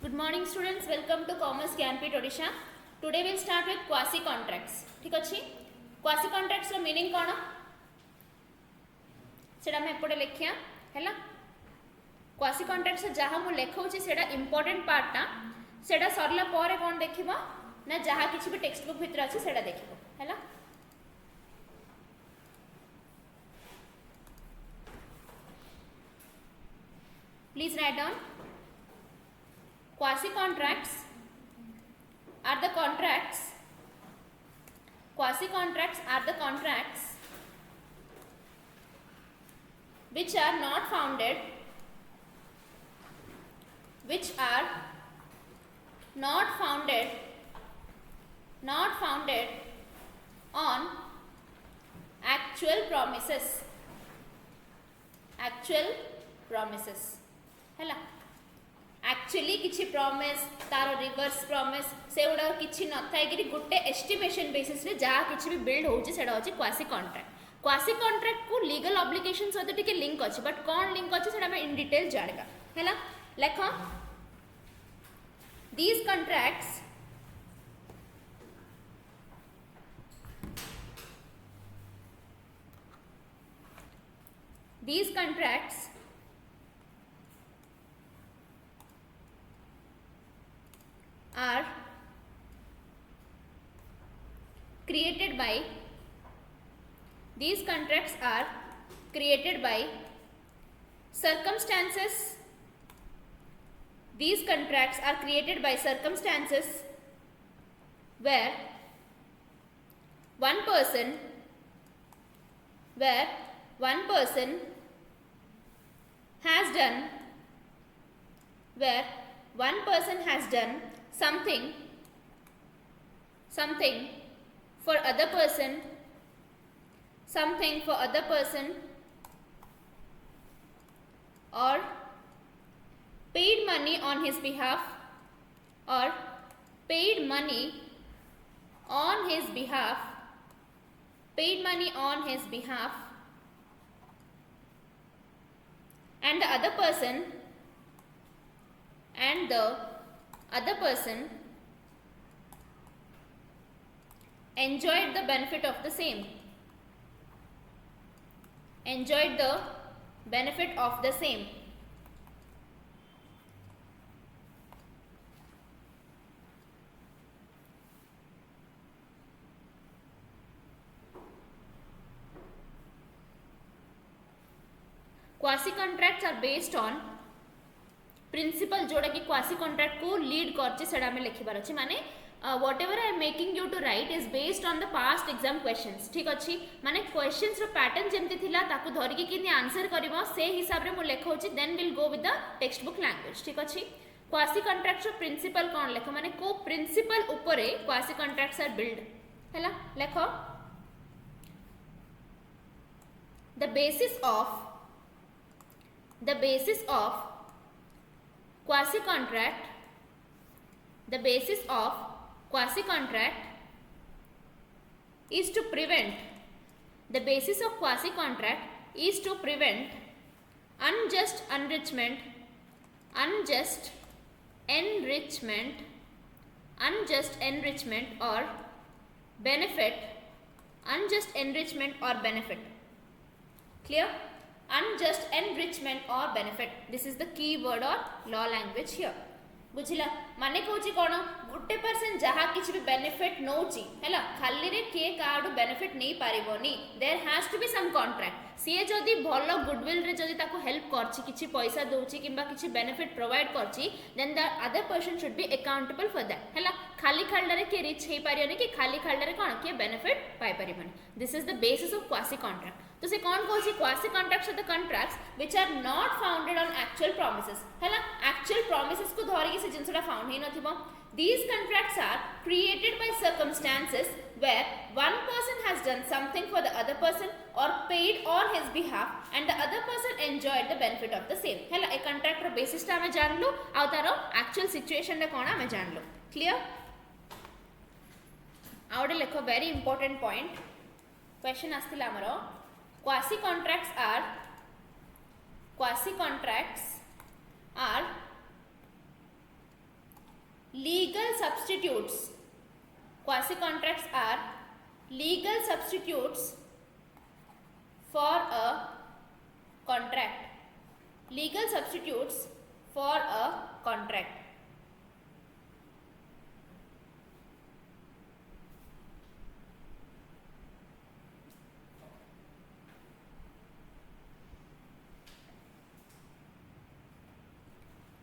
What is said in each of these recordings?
Good morning students, welcome to Commerce Canpit Odisha. Today we'll start with quasi contracts. ठीक अच्छी quasi contracts रो meaning कौन सेटा मैं एपटे लिखिया हैला quasi contracts जहाँ मु लेखाउछि सेटा important part टा सेटा सरला परे कौन देखिबो ना जहाँ किछि भी टेक्स्ट बुक भितर अछि सेटा देखिबो हैला please write down quasi contracts are the contracts which are not founded on actual promises हैला एक्चुअली किछि प्रॉमिस तार रिवर्स प्रॉमिस से गुडा किछि न थाय कि गुटे एस्टिमेशन बेसिस रे जा किछि भी बिल्ड होउछि सेडा होछि क्वासी कॉन्ट्रैक्ट को लीगल ऑब्लिगेशन सहित टिके लिंक अछि बट कोन लिंक अछि सेडा मैं इन डिटेल जानिबा हैला लेखो these contracts are created by circumstances. These contracts are created by circumstances where one person has done something for other person or paid money on his behalf and the other person enjoyed the benefit of the same. Quasi contracts are based on principle जोड़ा कि quasi contract को lead करछि सेडा में लिखिबार अछि माने whatever I am making you to write is based on the past exam questions. ठीक अच्छी माने questions रो पैटर्न जेमती थिला ताकू धरि कि किनी आंसर करबो से हिसाब रे मु लेखौछि then will go with the text book language. ठीक अच्छी क्वासी कॉन्ट्रैक्ट्स रो प्रिंसिपल कोन लेखो माने को प्रिंसिपल ऊपरे क्वासी कॉन्ट्रैक्ट्स आर बिल्ड हैला लेखो the basis of quasi contract is to prevent unjust enrichment or benefit. Clear? Unjust enrichment or benefit. This is the key word or law language here. बुझिला माने कहूची कोन गुटे percent जहा किछि भी benefit नोची हैला खाली रे के कार्ड बेनिफिट नै पारिबोनी there has to be some contract सी जदी भलो गुडविल रे जदी ताको हेल्प करछि किछि पैसा दोची किबा किछि बेनिफिट प्रोवाइड करछि then the other person should be accountable for that हैला खाली खालडा रे के रिच हे पारियोनी कि खाली खालडा रे कोन के बेनिफिट पाइ पारिबोनी this is the basis of quasi contract तो से कौन कहूँ quasi contracts are the contracts which are not founded on actual promises हैला एक्चुअल प्रॉमिसेस को धरिकी से जिनसटा फाउंड हे नथिबो these contracts are created by circumstances where one person has done something for the other person or paid on his behalf and the other person enjoyed the benefit of the same हैला a contract row basis ता हमें जानलु आ तारो actual situation रे कोन हमें जानलु clear आउडे लेखो very important point question आस्तिला हमरो quasi contracts are legal substitutes. Quasi contracts are legal substitutes for a contract. Legal substitutes for a contract.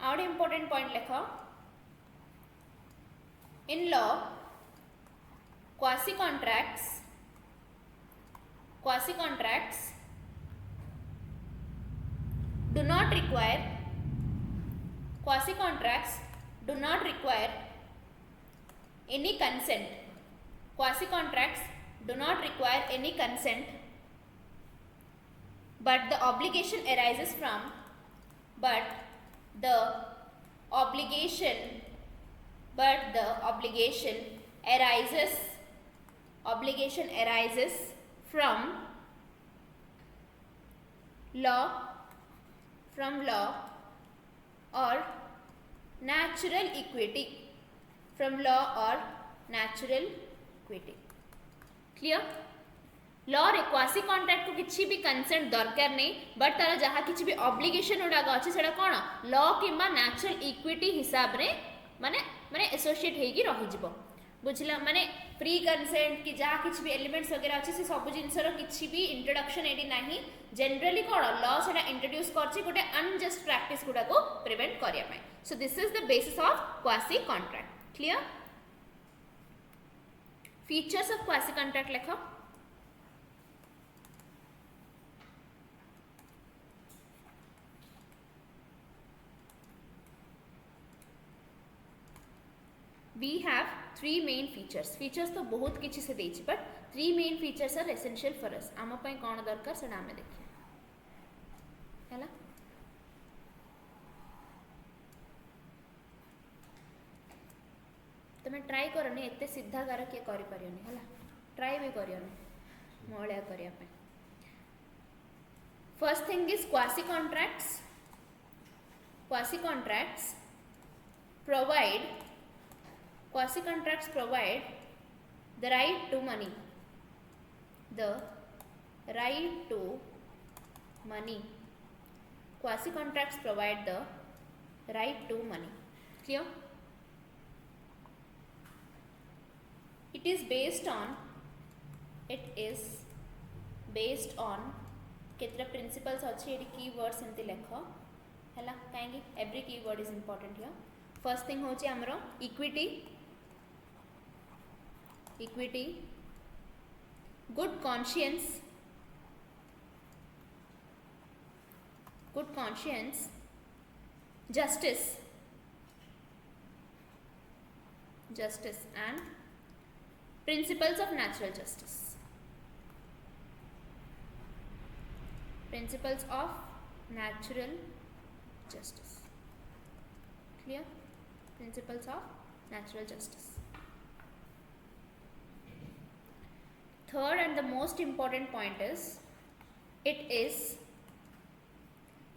आउट इंपोर्टेंट पॉइंट लिख in law quasi contracts do not require any consent. Quasi contracts do not require any consent, but the obligation arises from obligation arises from law or natural equity. Clear? Law रे quasi contract को किसी भी consent दरकार नहीं, but तार जहाँ किसी भी ऑब्लिगेशन गुड़ाक अच्छे से कौन लॉ किंबा नेचुरल इक्विटी हिसाब रे माने माने एसोसिएट होगी रही बुझला माने प्री कंसेंट कि जहाँ किसी भी एलिमेंट्स वगैरह अच्छे से सब जिनसर किसी भी इंट्रोडक्शन एटी नहीं जनरली कौन लॉ से इंट्रोड्यूस कर गोटे अनजस्ट प्रैक्टिस गुड़ा को प्रिवेंट करने. So this is the basis of quasi contract. Clear? Features of quasi contract लिख. We have 3 main features. Features तो बहुत किसी से देची, but 3 main features are essential for us. आम पाई कौन दरकार से आमे देखिए हैला. तमे ट्राई करनी एते सीधा गार के करि परियोनी हैला, ट्राई भी करियोनी मोळ्या करिया पे. First thing is quasi contracts provide the right to money. Quasi contracts provide the right to money. Clear? It is based on केतरा प्रिंसिपल्स अच्छी एडी कीवर्ड्स एमती लेख हैला काहेकि every keyword is important here. First thing होची हमरो equity, good conscience, justice and principles of natural justice. Clear? Principles of natural justice. Third and the most important point is it is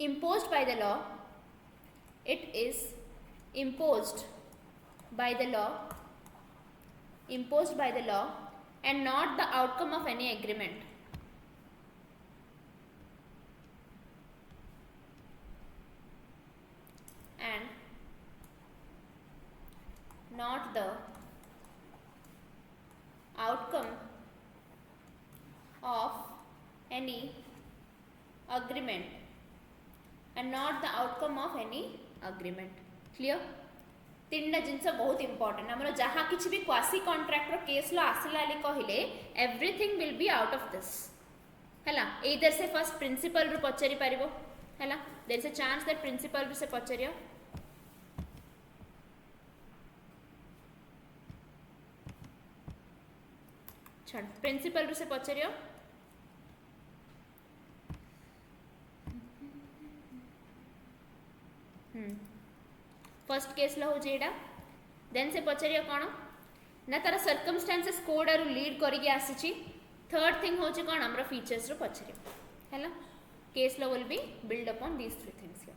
imposed by the law. And not the outcome of any agreement. Not the outcome of any agreement. Clear? तीन जिनस बहुत important. आमर जहाँ किसी भी quasi contract case लो आसला कहले everything will be out of this हैला. एदर से फर्स्ट प्रिंसिपल रु पचारि पारिबो हैला. There is a chance that principle रु से पचारियो. छाड़ प्रिंसिपल रु से पचारियो. फर्स्ट केस लो हो जेडा देन से पचारियो कोन ना तार सर्कमस्टेंसेस कोडा रु लीड करिके आसीची. थर्ड थिंग होची कोन हमर फीचर्स रु पचारियो हैला. Case law will be build upon these three things here.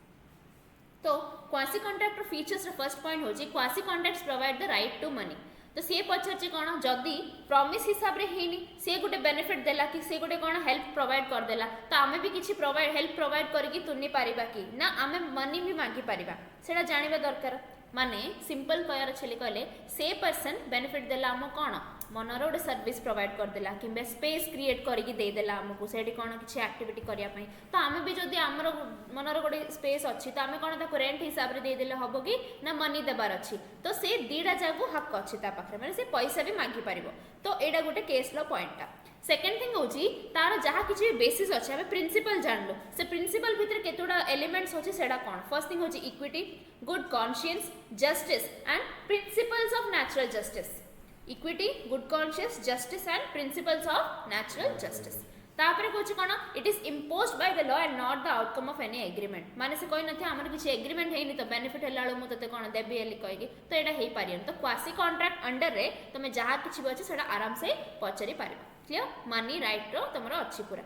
तो quasi contract features first point होची quasi contracts provide the right to money तो सी पचार कौन जदि प्रमिस हिसाब से है सी गोटे बेनिफिट देला कि सी गोटे कौन हेल्प प्रोवाइड करदेला तो आमे भी किसी प्रोवाइड हेल्प प्रोवाइड करके तुनि पारिबा कि ना आमे मनी भी मांगी पारिबा सेटा जानिबा दरकार माने सिंपल कहर छे कहले से पर्सन बेनिफिट देला आम कौन मनर गोटे सर्विस प्रोवाइड करदेला कि स्पेस क्रिएट करके देदेला आमको से कौन किसी एक्टिविटी करने तो आम भी जदि आमर मनर गोटे स्पेस अच्छी तो आम कौन रेंट हिसाब से देदेले हम कि ना मनी देवार अच्छी तो से दीटा जाक हक अच्छी पाखे मैंने से पैसा भी मांगी पार तो यहाँ गोटे केस पॉइंटा सेकेंड थिंग हूँ तार जहाँ किसी बेसिस अच्छे आम प्रिंसिपल जानलु से प्रिंसिपल भितर केतोटा एलिमेंट्स अच्छे से कौन फर्स्ट थिंग हूँ equity good conscious justice and principles of natural justice equity good conscious justice and principles of natural justice तापर कौन कौन it is imposed by the law and not the outcome of any agreement माने से कही नथिया हमर किसी agreement है तो बेनिफिट है लालो मु तते कौन देबी एली कहि तो एटा हेई पारियन तो क्वासी कॉन्ट्रैक्ट अंडर रे तमे जहा किछि भी अछि सेटा आराम से पचरी पारिबा क्लियर मनी राइट रो तमरो अछि पूरा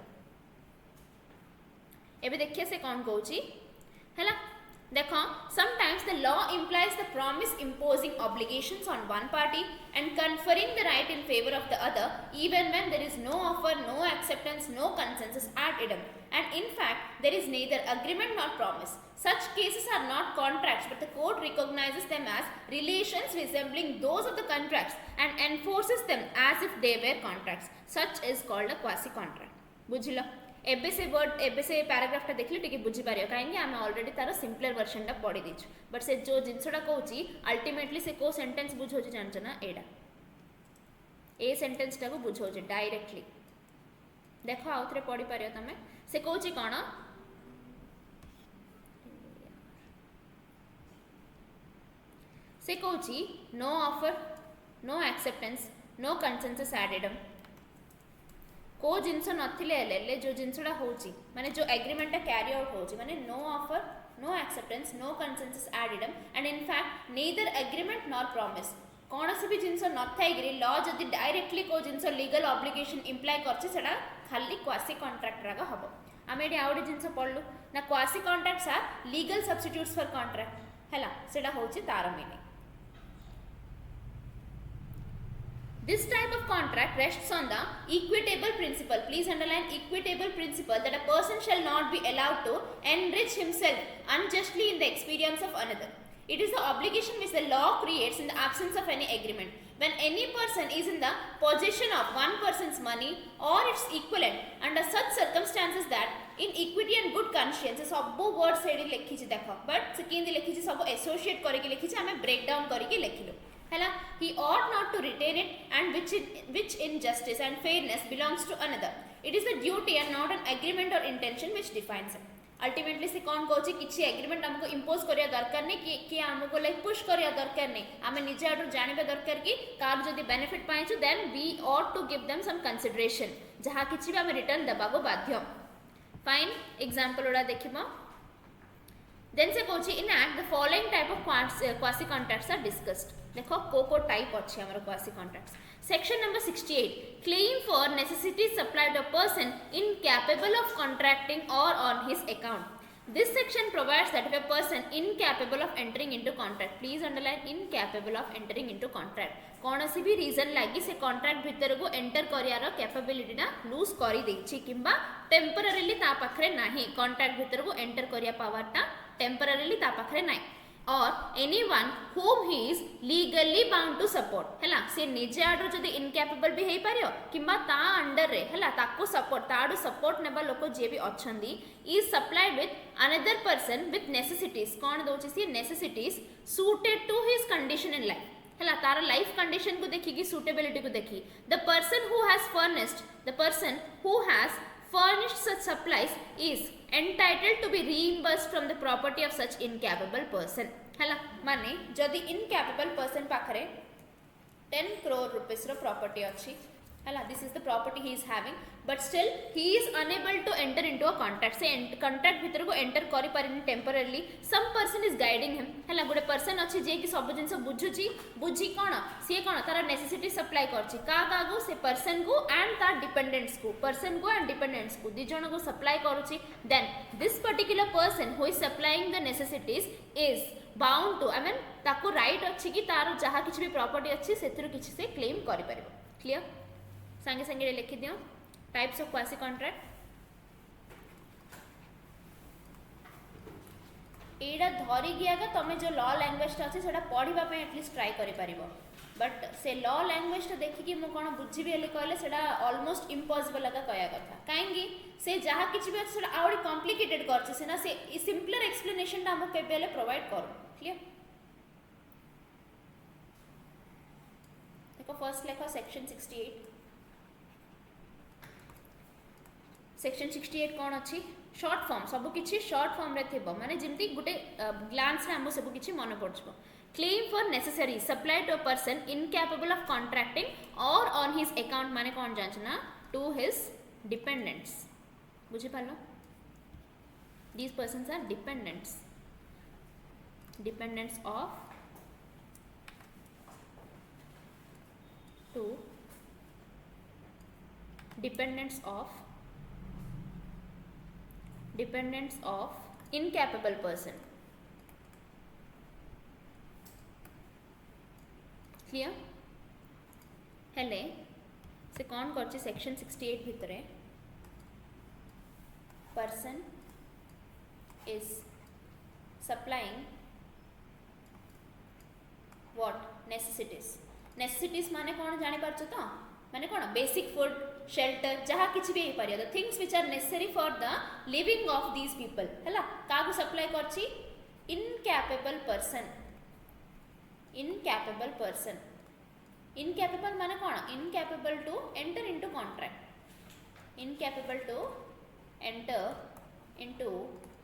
एबे देखिए से कौन कहूची हैला देखो sometimes the law implies the promise imposing obligations on one party and conferring the right in favor of the other even when there is no offer, no acceptance, no consensus ad idem and in fact there is neither agreement nor promise. Such cases are not contracts but the court recognizes them as relations resembling those of the contracts and enforces them as if they were contracts. Such is called a quasi contract. बुझिलो एबे से word एबे से पैराग्राफटा देखली टिके बुझी पारियो काहेकि आमे already तार सिंपलर वर्जनटा पढी दिछु बट से जो जिंसटा कहूची अल्टीमेटली से को सेंटेंस बुझोची जानछ ना एडा ए सेंटेंसटा को बुझोची डायरेक्टली देखो आउथरे पढी पारियो तमे से कहूची कोन से कहूची no offer no acceptance no consensus ad idem को जिनस नथिले जो जिनसटा होची माने जो एग्रीमेंट कैरी आउट होची माने no offer no acceptance no consensus ad idem and in fact neither agreement nor promise कौन से भी जिनस नथाई लॉ जदि डायरेक्टली को जिनस लीगल ऑब्लिगेशन इंप्लाय करछे सेटा खाली क्वासी कॉन्ट्रैक्ट रागा हबो आमे एडी आउडी जिनस पढलु ना quasi contracts are legal substitutes for contract हैला सेटा होची तार meaning This type of contract rests on the equitable principle. Please underline equitable principle that a person shall not be allowed to enrich himself unjustly in the experience of another. It is the obligation which the law creates in the absence of any agreement. When any person is in the possession of one person's money or its equivalent under such circumstances that in equity and good conscience सब words से लिखी छि देखो but से किंदी लिखी छि सब associate करके लिखी छि हमें break down करके लिखिलो हैला he ought not to retain it and which in justice and fairness belongs to another. It is the duty and not an agreement or intention which defines it. Ultimately से कौन कहूँ किसी agreement आमको impose करिया दरकार नहीं कि आमको लाइक पुश करिया दरकार नहीं आमे निजे आडू जानिबा दरकार कि कार जदी बेनिफिट पाइछु then we ought to give them some consideration जहाँ किसी भी आमे रिटर्न दबागो बाध्य फाइन एग्जांपल उडा देखिबो देन से कहूँ in act the following type of quasi contracts are discussed देखो को टाइप अच्छे हमर quasi contracts section number 68 claim for necessities supplied to a person incapable of contracting or on his account this section provides that if a person incapable of entering into contract please underline incapable of entering into contract कौन सी भी reason लगी से contract भीतर को enter करियार capability ना loose करी देछि किंबा टेम्पररीली ता पाखरे नाही कॉन्ट्रैक्ट भीतर को एंटर करिया पावर ता टेम्पररीली ता पाखरे नाही or anyone whom he is legally bound to support हैला से निजे आडू जदी इनकैपेबल भी हेई पारियो किंबा ता अंडर रे हैला ताको सपोर्ट ताडू सपोर्ट नेबा लोक जे भी अछंदी is supplied with another person with necessities कौन दोछि से necessities suited to his condition in life हैला तार लाइफ कंडीशन को देखि कि सुटेबिलिटी को देखि the person who has furnished such supplies is entitled to be reimbursed from the property of such incapable person हैला माने जदी incapable person पाखरे 10 crore rupees रो प्रॉपर्टी अछि है, this is the property he is having, but still he is unable to enter into a contract, से contract भितर को enter करि पारिनी temporarily, some person is guiding him, है गोटे पर्सन अच्छी जे कि सब जिन बुझुची, बुझी कौन सी कौन तार नेसेसिटी सप्लाई करछि का को से पर्सन को एंड तार डिपेंडेंट्स को, पर्सन को एंड डिपेंडेंट्स को दी जन को सप्लाई करुछि, then this particular person who is supplying the necessities is bound to, I mean ताको राइट अच्छी कि तार जहाँ किसी भी प्रॉपर्टी अच्छी से किसी से क्लेम कर पारिबो। क्लियर, संगे संगे लिखि दियो टाइप्स ऑफ क्वासी कॉन्ट्रैक्ट। एटा धरी गया तुम जो लॉ लैंग्वेज अच्छे से पढ़ा एटलिस्ट ट्राई कर पारिबो, बट से लॉ लैंग्वेज देखिकी मु कौन बुझी कहले से ऑलमोस्ट इम्पॉसिबल लगा कहया कथा, कहीं से जहाँ किसी भी अच्छे आउरी कॉम्प्लिकेटेड करछि से ना से सिंपलर एक्सप्लेनेशन टा हमको केबे प्रोवाइड करू। क्लियर, देखो फर्स्ट लेखा सेक्शन 68, सेक्शन 68 कौन अच्छी शॉर्ट फॉर्म, सब किछि शॉर्ट फॉर्म रे थिबो, माने जेमती गुटे ग्लांस रे हम सब किछि मन पड़छबो। Claim for necessary supply to a person incapable of contracting or on his account, माने कौन जानछ ना टू हिज डिपेंडेंट्स, बुझि पालो, these persons are dependents, dependents of to dependents of incapable person. Clear, हेले से कौन कर सेक्शन 68 भितर person is supplying what necessities, necessities माने कौन जानी पारछ तो, माने कौन बेसिक फूड शेल्टर जहाँ किसी भी पार the things which are necessary for the living of these people, है क्या सप्लाई करछि incapable person, incapable person, incapable माने कौन incapable to enter into contract, incapable to enter into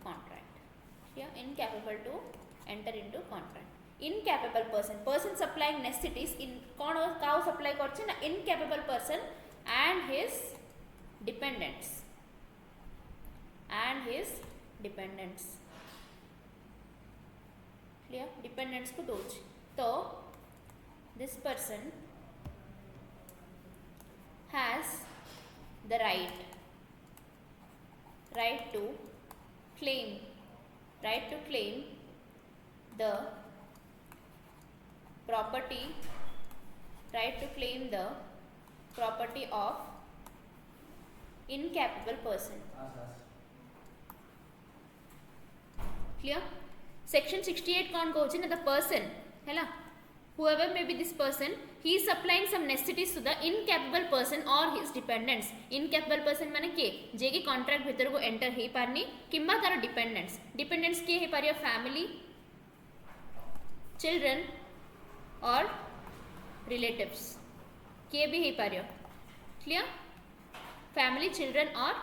contract, या incapable to enter into contract, incapable person, person supplying necessities इन कौन का supply करछि ना incapable person and his dependents, and his dependents. Clear, dependents को दोछि तो this person has the right to claim, right to claim the property, right to claim the property of incapable person. Clear? Section 68 कौन कहूँ ना the person, है ना, whoever may be this person, he is supplying some necessities to the incapable person or his dependents. Incapable person माने के जे कि contract भीतर को एंटर हे पारनी किंबा तार डिपेंडेंट्स, डिपेंडेंट्स के हे पारिया फैमिली, चिल्ड्रन और रिलेटिव्स के भी हे पारिया। क्लियर, फैमिली चिल्ड्रन और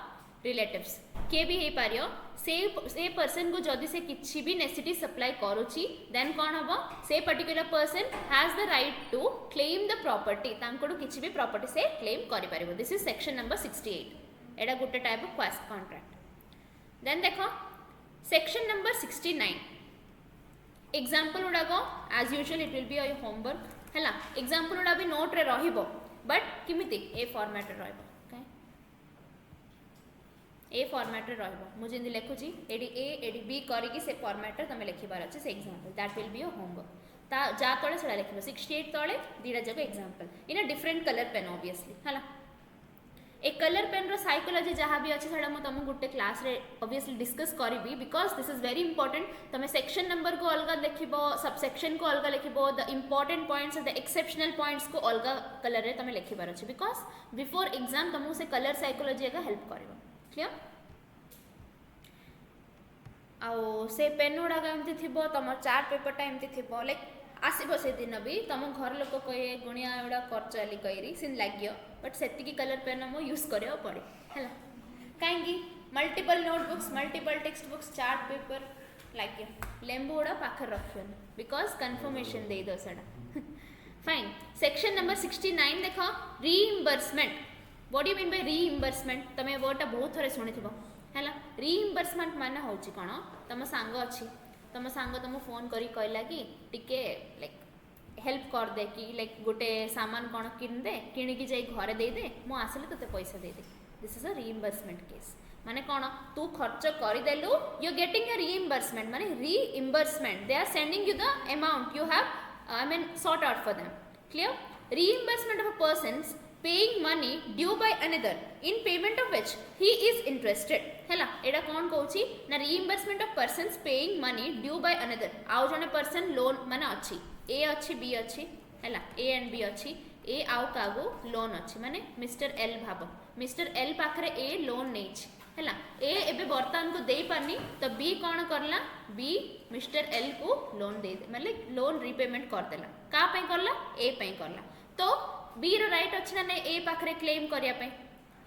रिलेटिव्स के भी हे पारियो, से पर्सन को जदि से किसी भी नेसेसिटी सप्लाई करुची देन कौन हम से particular person has the right to claim the property, तांकोडू किसी भी प्रॉपर्टी से क्लेम करि पारिबो। दिस इज सेक्शन नंबर 68, एडा गुटे type of quasi contract. Then देखो सेक्शन नंबर 69 एग्जांपल गुडा को as usual it will be your homework, हैला एग्जांपल गुडा भी नोट रे रहिबो बट किमिति ए फॉर्मेट रे रहिबो, ए फॉर्मेट रे रहबो। मु जिंदी लिखुची एडी ए एडी बी करिकी से फॉर्मेट रे तमे लिखिबार अछि से example, that will be your homework. ता जा तळे सेडा लिखिबो 68 तळे दीडा जगह example in a different colour pen obviously, हला ए कलर पेन रो साइकोलॉजी जहाँ भी अच्छे सेडा मु तुम गुटे क्लास रे ऑब्वियसली डिस्कस करिबी because this is very important. तमे सेक्शन नंबर को अलग लिखिबो, सब सेक्शन को अलग लिखिबो, the important points the exceptional points को अलग कलर रे तमे लिखिबार अछि बिकॉज बिफोर एग्जाम तुमको से कलर साइकोलॉजी का हेल्प करिवो। क्लियर, आउ से पेन गुड़ाक एमती थी तुम चार्ट पेपरटा एमती थी लाइक आसब से दिन भी तुम घर लोक कहे गुणिया गुड़ा कर चली कही सीन लगे बट से कलर पेन मो यूज करा पड़े है कहीं multiple notebooks multiple text books chart paper लगे लेंबू गुड़ा पाखे रखियो बिकज कन्फर्मेशन दे दो सेटा फाइन सेक्शन नंबर 69 देख reimbursement what you mean bye reimbursement तमे वर्डटा बहुत थरे सुनिथिबो हैला रीइंबर्समेंट माने होची कोन तम सांग अछि तम सांग तुम फोन करी कहला कि टिके लाइक हेल्प कर दे कि लाइक गोटे सामान कौन किन दे किणिकी जाई घरे दे दे मु आसले तोते पैसा दे दे this is a reimbursement case माने कौन तू खर्च करदेलु you are getting a reimbursement माने reimbursement they are sending you the amount you have I mean sort out for them clear reimbursement of a person's paying money due by another in payment of which he is interested हैला एडा कौन कहूची ना reimbursement of persons paying money due by another आउ जने person loan माने अच्छी A अच्छी B अच्छी हैला A and B अच्छी A आउ कागो लोन अच्छी माने मिस्टर L भाबो मिस्टर L पाखरे A लोन नेछ हैला A एबे वर्तमान को देई पारनी तो B कौन करला B मिस्टर L को लोन दे दे मतलब लोन रीपेमेंट कर देला का पे करला A पे करला तो B रो राइट अछि ना A पाखरे क्लेम करिया पे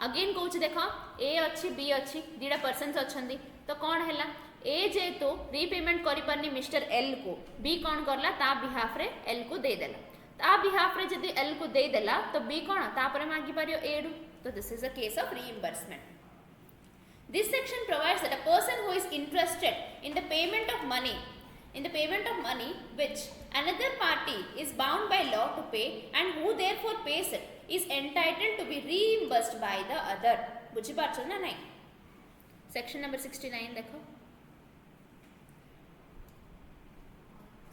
अगेन कहूची देखो A अच्छी B अच्छी दीडा पर्सन्स अछंदी तो कौन हैला A जे तो रीपेमेंट करि पारनी मिस्टर L को B कौन करला ता बिहाफ रे L को दे देला ता बिहाफ रे जदी L को दे देला तो B कौन ता परे मागी पारियो A रू तो this is a case of reimbursement This section provides that a person who is interested in the payment of money which another party is bound by law to pay and who therefore pays it is entitled to be reimbursed by the other. बुझी पारछो ना नहीं section number 69 देखो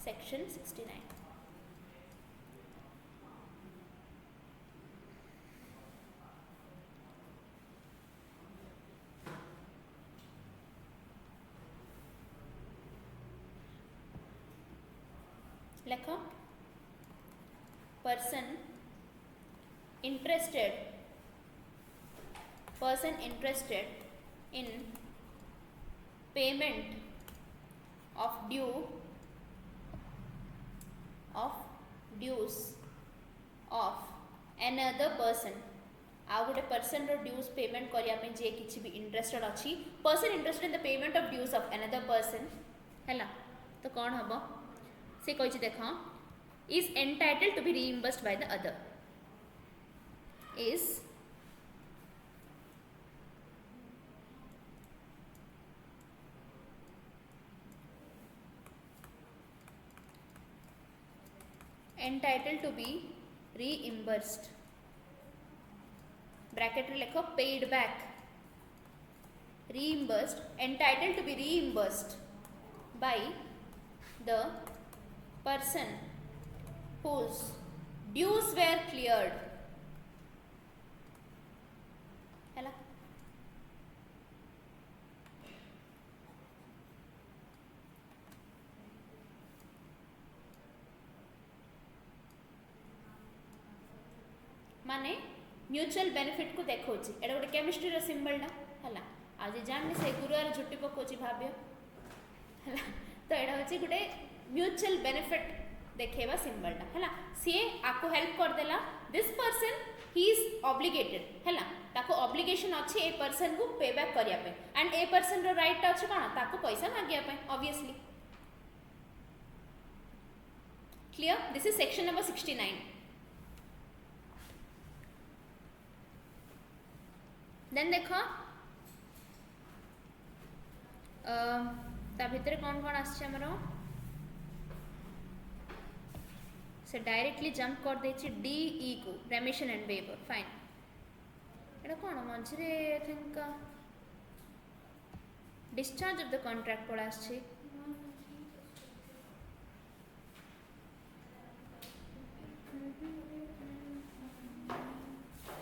section 69 लिखो person interested in payment of dues of another person आ गोटे person रो dues payment करिया पे जे किछि भी इंटरेस्टेड अछि person interested in the payment of dues of another person हैला तो कौन हबो से कहि देखो is entitled to be reimbursed by the other is entitled to be reimbursed bracket रे लिखो paid back reimbursed entitled to be reimbursed by the person whose dues were cleared हैला माने म्यूचुअल बेनिफिट को देखौची एडा गोटे केमिस्ट्री रो symbol ना हैला आज जाननी से गुरुवार झुट्टी पकोची भाब्य हैला तो एडा होची गोटे म्यूचुअल बेनिफिट देखेबा सिंबल टा हैला सी आपको हेल्प कर देला this person he is obligated हैला ताको ऑब्लिगेशन अछि ए पर्सन को पे बैक करिया पे एंड ए पर्सन रो राइट अछि कोन ताको पैसा मागिया pay obviously clear this is section number 69 then देखो ता भितर कौन कौन आछे हमरो से डायरेक्टली जंप कर देछि डी ई को रेमिशन एंड वेवर फाइन एटा कोन मंझरे I think discharge of the contract पड़ा आछे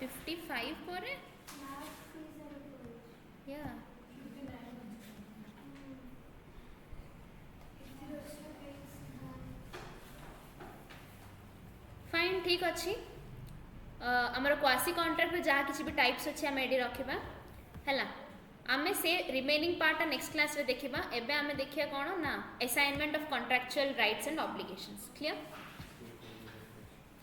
55 ପରେ या फाइन ठीक अच्छी आमर क्वासी कॉन्ट्रैक्ट रे जहाँ किसी भी टाइप्स अच्छे आम एडी रखा है आमे से रिमेनिंग पार्ट नेक्स्ट क्लास रे देखिबा एबे आमे देखिया कोन ना assignment of contractual rights and obligations clear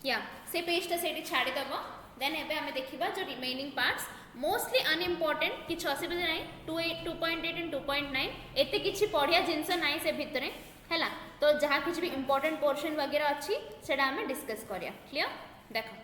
या से पेज टा सेठी छाड़ी दबो देन एबे आमे देखिबा जो रिमेनिंग पार्ट्स मोस्टली अनइम्पोर्टेंट किसी असुविधा ना 2.8 एंड 2.9 एते किसी पढ़िया जिनस ना से भितर है तो जहाँ किसी भी इम्पोर्टेंट पोर्शन वगैरह अच्छी से आम डिस्कस करिया क्लियर देख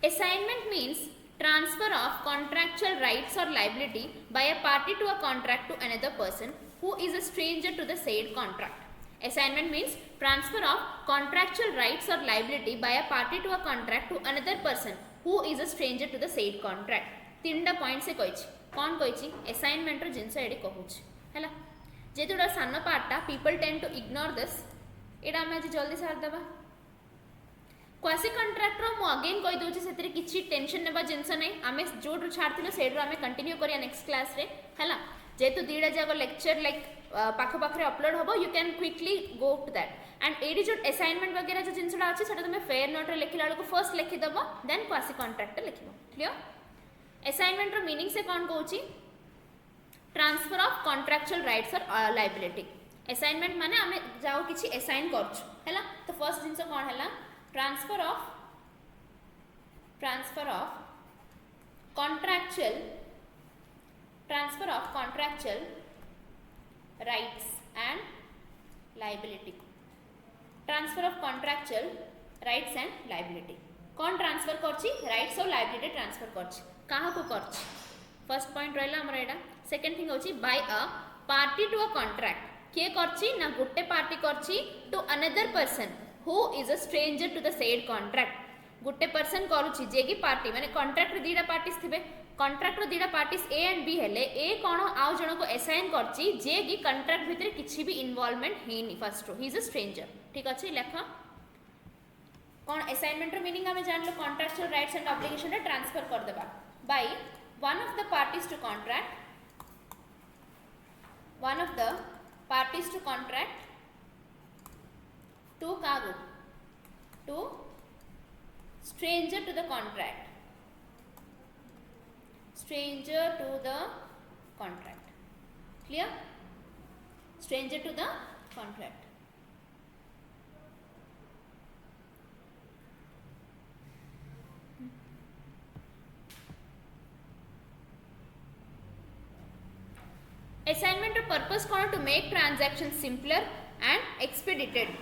assignment means transfer of contractual rights or liability by a party to a contract to another person who is a stranger to the said contract. Assignment means transfer of contractual rights or liability by a party to a contract to another person who is a stranger to the said contract. तीनटा point से कही कौन कही assignment जिनस ये कहूँ है जेहेतु गोटे सान पार्टा people tend to ignore this यहाँ आम आज जल्दी सारिदेवा क्वासी कंट्राक्टर मु अगेन कही दूसरी से किसी टेंशन नेबा जिनस नहीं आम जो छाड़ू से आम कंटिन्यू करिया नेक्स्ट क्लास रे है जेहेतु दुईटा जाक लेक्चर लाइक पाख पाखे अपलोड हम you can quickly go to that and ये जो असाइनमेंट वगैरह जो जिनसा अच्छे से तुम फेयर नोट लिखला बेलू फर्स्ट लिखिदेव देन क्वासी कंट्राक्टर लिख क्लियर असाइनमेंट रो मीनिंग से कौन कहूँ ट्रांसफर ऑफ कॉन्ट्रैक्चुअल राइट्स और लायबिलिटी असाइनमेंट माने आम जाओ किसी असाइन कर तो फर्स्ट जिनस कौन है transfer of contractual rights and liability transfer of contractual rights and liability कौन ट्रांसफर करछि राइट्स और लायबिलिटी ट्रांसफर करछि कहा को करछि फर्स्ट पॉइंट रहला हमर एटा सेकंड थिंग होछि by a party to a contract के करछि ना गुटे पार्टी करछि to another person who is a stranger to the said contract गुटे पर्सन करूछि जे की पार्टी माने कॉन्ट्रैक्ट रे दीटा पार्टीज थिबे कॉन्ट्रैक्ट रो दीटा पार्टीज ए एंड बी हेले ए कोन आउ जण को असाइन करछि जे की कॉन्ट्रैक्ट भितर किछि भी इन्वॉल्वमेंट हेनी फर्स्ट रो ही इज अ स्ट्रेंजर ठीक अछि लेख कोन असाइनमेंट रो मीनिंग हमें जान लो कॉन्ट्रैक्चुअल राइट्स एंड ऑब्लिगेशन रे ट्रांसफर कर देबा by one of the parties to contract to cargo to stranger to the contract clear stranger to the contract assignment purpose कौन to make transactions simpler and expedited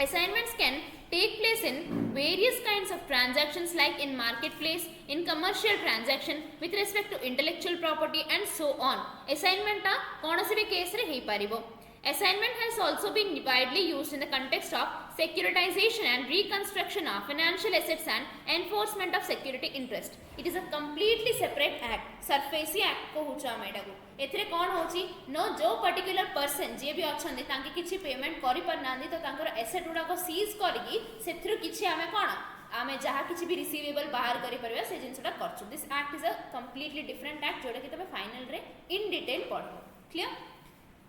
assignments can take place in various kinds of transactions like in marketplace in commercial transaction with respect to intellectual property and so on assignment ता कौन से भी case रे हेई पारिबो assignment has also been widely used in the context of securitization and reconstruction of financial assets and enforcement of security interest it is a completely separate act surface act को हुचा मेडा को एथरे कौन होची no जो particular person जे भी अछंदी तांके किछि payment करि पर नांदी तो तांकर एसेट गुडा को सीज करगी सेथरु किछि आमे कोन आमे जहा किछि भी रिसीवेबल बाहर करि परबा से जिंसटा करछु this act is a completely different act जोडा कि तबे फाइनल रे इन डिटेल पढो क्लियर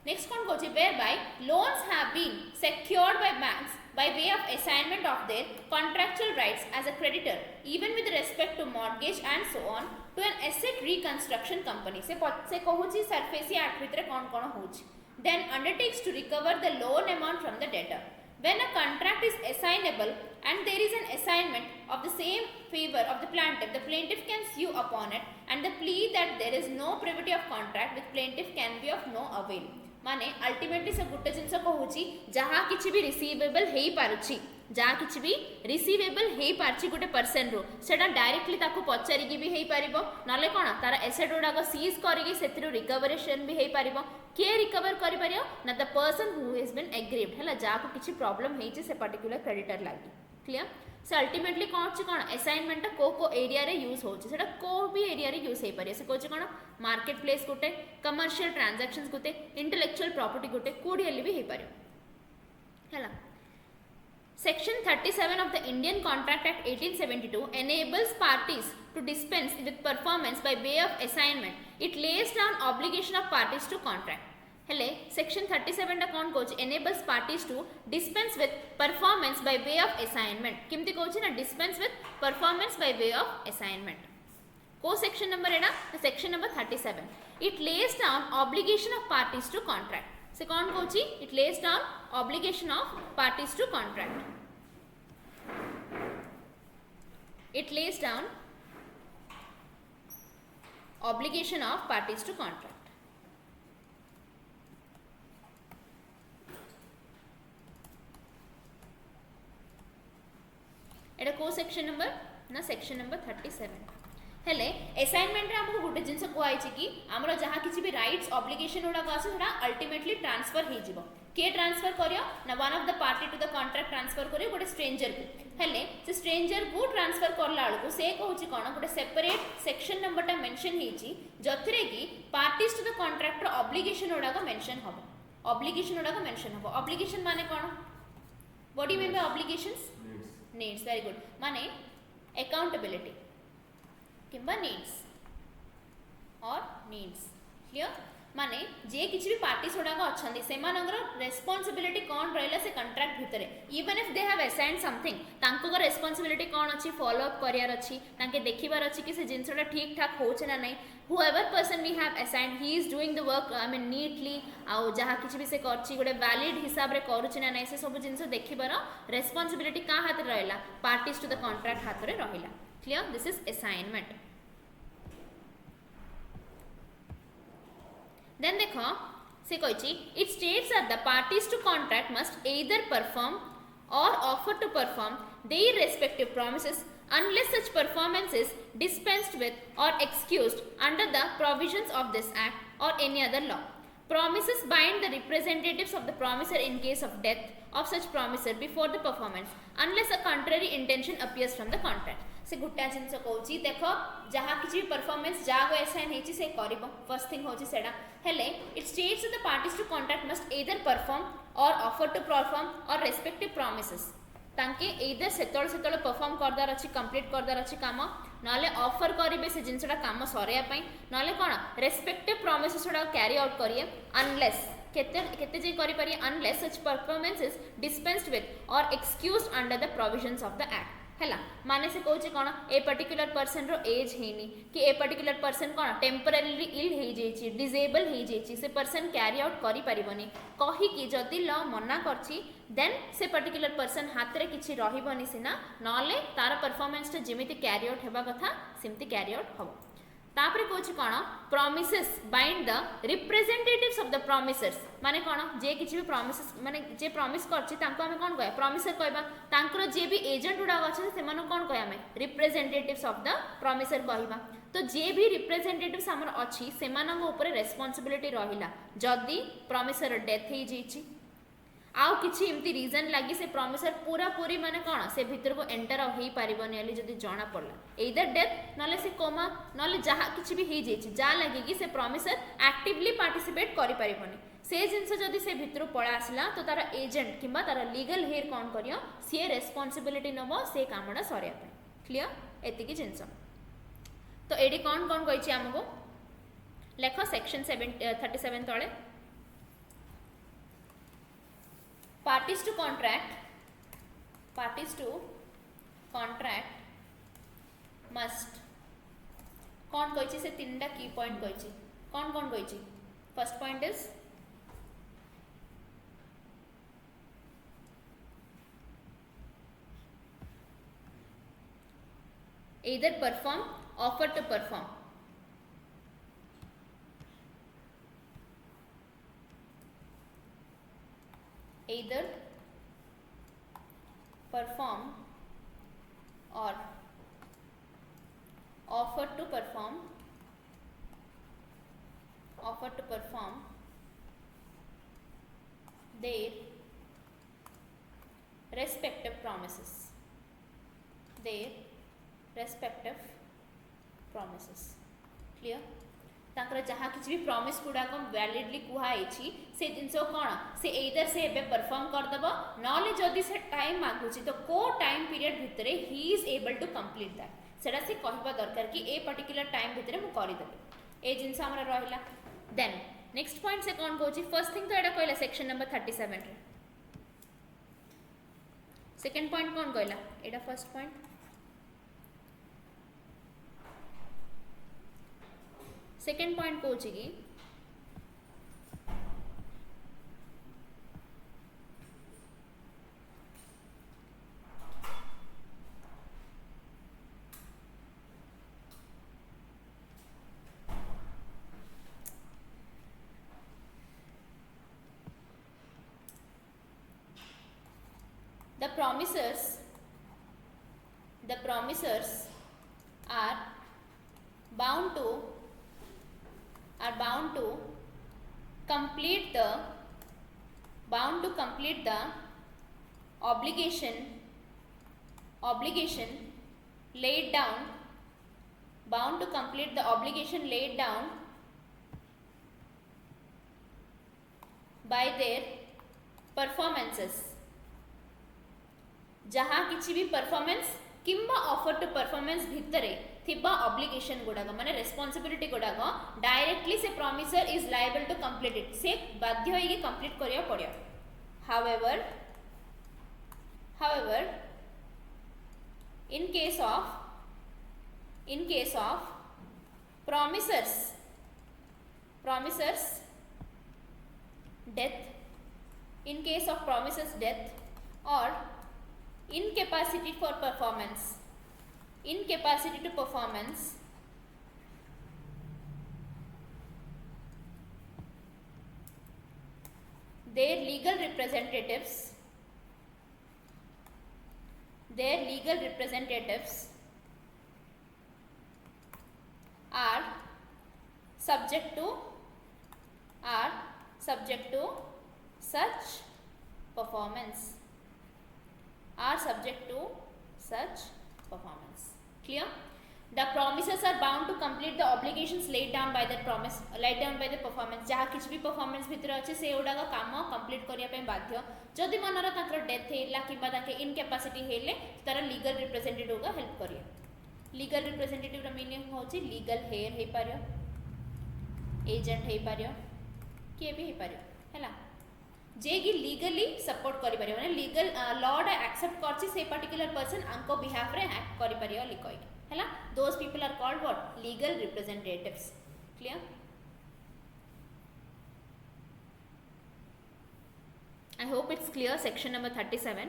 नेक्स्ट कौन कहछि whereby loans have been secured by banks by way of assignment of their contractual rights as a creditor even with respect to mortgage and so on to an asset reconstruction company से कहूची SARFAESI act भितर कौन होची then undertakes to recover the loan amount from the debtor when a contract is assignable and there is an assignment of the same favor of the plaintiff can sue upon it and the plea that there is no privity of contract with plaintiff can be of no avail माने ultimately से गुटे जिनस कहूची जहाँ किछि भी receivable हेई पारुची जहाँ किछि भी receivable हेई पारची गुटे person रो सेटा directly ताको पचारिकी भी हेई पारिबो नले कोन तार एसेट गुडा को सीज करिकी सेतिरो रिकवरेशन भी हेई पारिबो के रिकवर करि परियो ना the person who has been aggrieved हला जाको किछि प्रॉब्लम हेई से पर्टिकुलर क्रेडिटर लागि क्लियर से अल्टीमेटली कौन असाइनमेंट को एरिया रे यूज हो को भी एरिया रे यूज हो पारे से कहूँ कौन मार्केट प्लेस गोटे कमर्शियल ट्रांजैक्शंस गोटे इंटेलेक्चुअल प्रॉपर्टी गोटे कोडी हेले भी हो पारे हला Section 37 of the Indian Contract Act 1872 enables parties to dispense with performance by way of assignment. It lays down obligation of parties to contract. हेले सेक्शन 37 टा कौन कहूँ enables parties to dispense with performance by way of assignment किमती कहूँ ना dispense with performance by way of assignment को section number है ना section number 37 it lays down obligation of parties to contract से कौन कहूँ it lays down obligation of parties to contract It lays down obligation of parties to contract. एटा को section number ना section number 37 हेले assignment रे हमको गोटे जिंस कहै छी कि हमरो जहा किछि भी राइट्स ऑब्लिगेशन उडा को सेटा अल्टीमेटली ट्रांसफर हे जिवो के ट्रांसफर करियो ना one of the party to the contract transfer करियो गोटे स्ट्रेंजर को हेले से स्ट्रेंजर को ट्रांसफर करला को से कहूची कोन गोटे सेपरेट सेक्शन नंबरटा मेंशन हेची जथरे कि पार्टीज टू द कॉन्ट्रैक्ट रो ऑब्लिगेशन उडा को मेंशन हबो ऑब्लिगेशन उडा को मेंशन हबो ऑब्लिगेशन माने कोन what do you mean by obligations needs very good माने अकाउंटेबिलिटी किंबा नीड्स और नीड्स क्लियर माने जे किछि भी पार्टीज उडाक अछंदी सेमानंगर रेस्पोंसिबिलिटी कोन रहला से कॉन्ट्रैक्ट भितरे even if they have assigned something तांको को रेस्पोंसिबिलिटी कोन अछि फॉलो अप करियार अछि तांके देखिबार अछि कि से जिंसटा ठीक ठाक होछ ना नै whoever person we have assigned he is doing the work I mean neatly आ जहा किछि भी से करछि गोटे वैलिड हिसाब रे करूछ ना नै से सब जिंस देखिबार रेस्पोंसिबिलिटी का हाथ रहला पार्टीज टू द कॉन्ट्रैक्ट हाथ रे रहिला clear this is assignment then देखो से कहिछि it states that the parties to contract must either perform or offer to perform their respective promises unless such performance is dispensed with or excused under the provisions of this act or any other law. Promises bind the representatives of the promisor in case of death of such promisor before the performance unless a contrary intention appears from the contract. से गुट्टा जिनस कहूची देख जहाँ किसी भी performance जहाँ को assign होची से करिबो फर्स्ट थिंग होची सेडा हेले it states the parties to contract must either perform or offer to perform or respective promises तांके एदर सेतळ परफॉर्म करदार अछि कंप्लीट करदार अछि काम नले ऑफर करिवे से जिनसटा काम सरिया पई नले कोन रेस्पेक्टिव प्रॉमिसेस उडा कैरी आउट करिए अनलेस केते जे करि पारिए unless such performance is dispensed with or excused under the provisions of the act हैला माने से कहूची कोन ए पर्टिकुलर पर्सन रो एज हेनी कि ए पर्टिकुलर पर्सन कोन टेम्परेरी इल हे जेची डिसेबल हे जेची से पर्सन कैरी आउट करि परिबनी कहि कि जदी लॉ मना करछि देन से पर्टिकुलर पर्सन हाथ रे किछि रहिबनी सिना नले तार परफॉर्मेंस ता जेमिति कैरी आउट हेबा कथा सिमति कैरी आउट हबो तापरे कहूची कोन promises bind the representatives of the promisors माने कोन जे किछि भी प्रॉमिसेस माने जे प्रॉमिस करछि तांको हमें कोन कहया प्रॉमिसर कहबा तांकर जे भी एजेंट उडा अछि से माने कोन कहया हमें रिप्रेजेंटेटिव्स ऑफ द प्रॉमिसर कहबा तो जे भी रिप्रेजेंटेटिव्स हमर अछि से मानन ऊपर रेस्पोंसिबिलिटी रहिला जदी प्रॉमिसर डेथ हे जेछि आउ किछि एमती रीजन लागि से प्रॉमिसर पूरा पूरी माने कोन से भीतर को एंटर होई पारिबनी अली जदी जाना पड़ला एदर डेथ नले से कोमा नले जहा किछि भी हे जेछि जा लागि कि से प्रॉमिसर एक्टिवली पार्टिसिपेट करि पारिबनी से जिंस जदी से भीतर पळा आसला तो तार एजेंट किबा तार लीगल हेयर कोन करियो से रेस्पोंसिबिलिटी नबो से कामडा सरिया पे क्लियर एति कि जिंस तो एडी कोन कोन कहिछि हमको लेखो सेक्शन 37 तळे parties to contract must कौन कहिछि से तीनटा की पॉइंट कहिछि कौन कौन कहिछि first point is either perform offer to perform either perform or offer to perform their respective promises clear ताकर जहाँ किसी भी प्रॉमिस गुड़ाक वैलिडली कुहाई से जिनस कौन से एदर से एबे परफॉर्म करदेव नले जदि से टाइम मागुची तो को टाइम पीरियड भितर he is able to complete that सेटा से कहबा दरकार कि ए पर्टिकुलर टाइम भितर मु करदेबे ए जिनस हमरा रहला देन नेक्स्ट पॉइंट से कौन कहूची फर्स्ट थिंग तो एटा कहला सेक्शन नंबर 37 रे सेकंड पॉइंट कौन कहला एटा फर्स्ट पॉइंट सेकेंड पॉइंट कौन कि promisers the promisers are bound to complete the obligation laid down by their performances जहाँ किसी भी परफॉर्मेंस किंबा ऑफर टू परफॉर्मेंस भितर थिबा ऑब्लिगेशन गुड़ाक माने रेस्पॉन्सिबिलिटी गुड़ाक डायरेक्टली से promisor is liable to complete it से बाध्य होइके कंप्लीट करिया पड़ियो however in case of promisers death or incapacity to performance their legal representatives are subject to such performance clear. The promisers are bound to complete the obligations laid down by the performance जहाँ किसी भी performance भितर अच्छे से गुड़ाक काम complete करने बाध्य जदि मनर तांकर डेथ है कि इनकैपेसिटी हेले तार लीगल रिप्रेजेंटेटिव का हेल्प करिए लीगल रिप्रेजेंटेटिव मीनिंग होची लीगल हेयर हे पारियो एजेंट हे पारियो किए भी हे पारियो हैला जे कि लीगली सपोर्ट करि पारियो माने लीगल लॉ डा एक्सेप्ट करछि से पर्टिकुलर पर्सन आंको बिहाफ रे एक्ट करि पारियो लिखै हैला those people are called what legal representatives clear. I hope it's clear. Section number 37.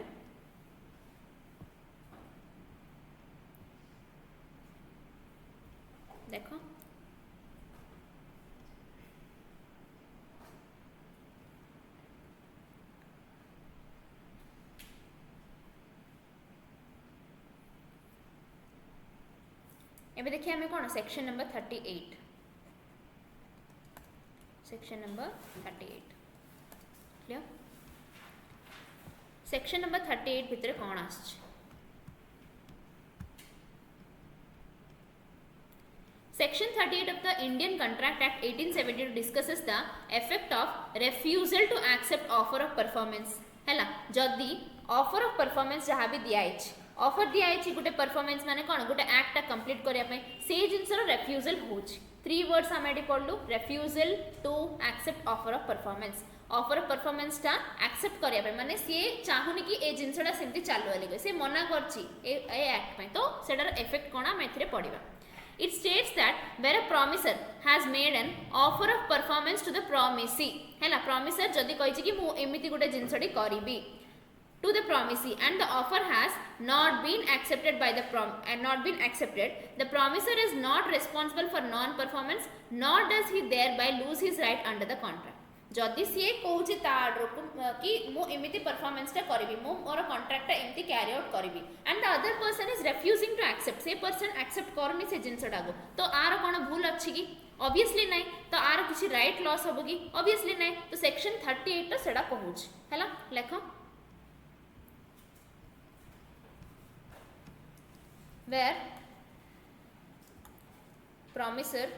देखो एबे देखिए हमें कौन section number 38 clear. Section number 38 भितर कौन आछे Section 38 of the Indian Contract Act 1872 discusses the effect of refusal to accept offer of performance हैला जदि ऑफर ऑफ परफॉर्मेंस जहाँ भी दिया ऑफर दिया गोटे परफॉर्मेंस माने कौन गोटे एक्ट कंप्लीट करने से जिनसर रेफ्यूजल होची 3 वर्ड्स आम ये पढ़लु refusal to accept offer of performance टा एक्सेप्ट करने माने सी चाहूनी कि ए जिनसटा सेमती चालू लगे से मना करछि ए एक्ट में तो सेटार इफेक्ट कौन आम एथिरे पढ़िबा. It states that where a promisor has made an offer of performance to the promisee हैला promisor जदि कहिछि कि मु एमिति गोटे जिनसटी करिबी to the promisee and the offer has not been accepted by the the promisor is not responsible for non performance nor does he thereby lose his right under the contract. जदि सी Cauchy तार कि मु एमिति performance टा करिबी मु मोर contract टा एमिति carry out करिबी and the other person is refusing to accept से पर्सन एक्सेप्ट करनी से जिनसटा को तो आर कोन भूल अछि कि ऑब्वियसली नहीं तो आर किछि राइट लॉस होबो कि ऑब्वियसली नहीं तो सेक्शन 38 टा सेडा कहूछ हैला लेखो where promisor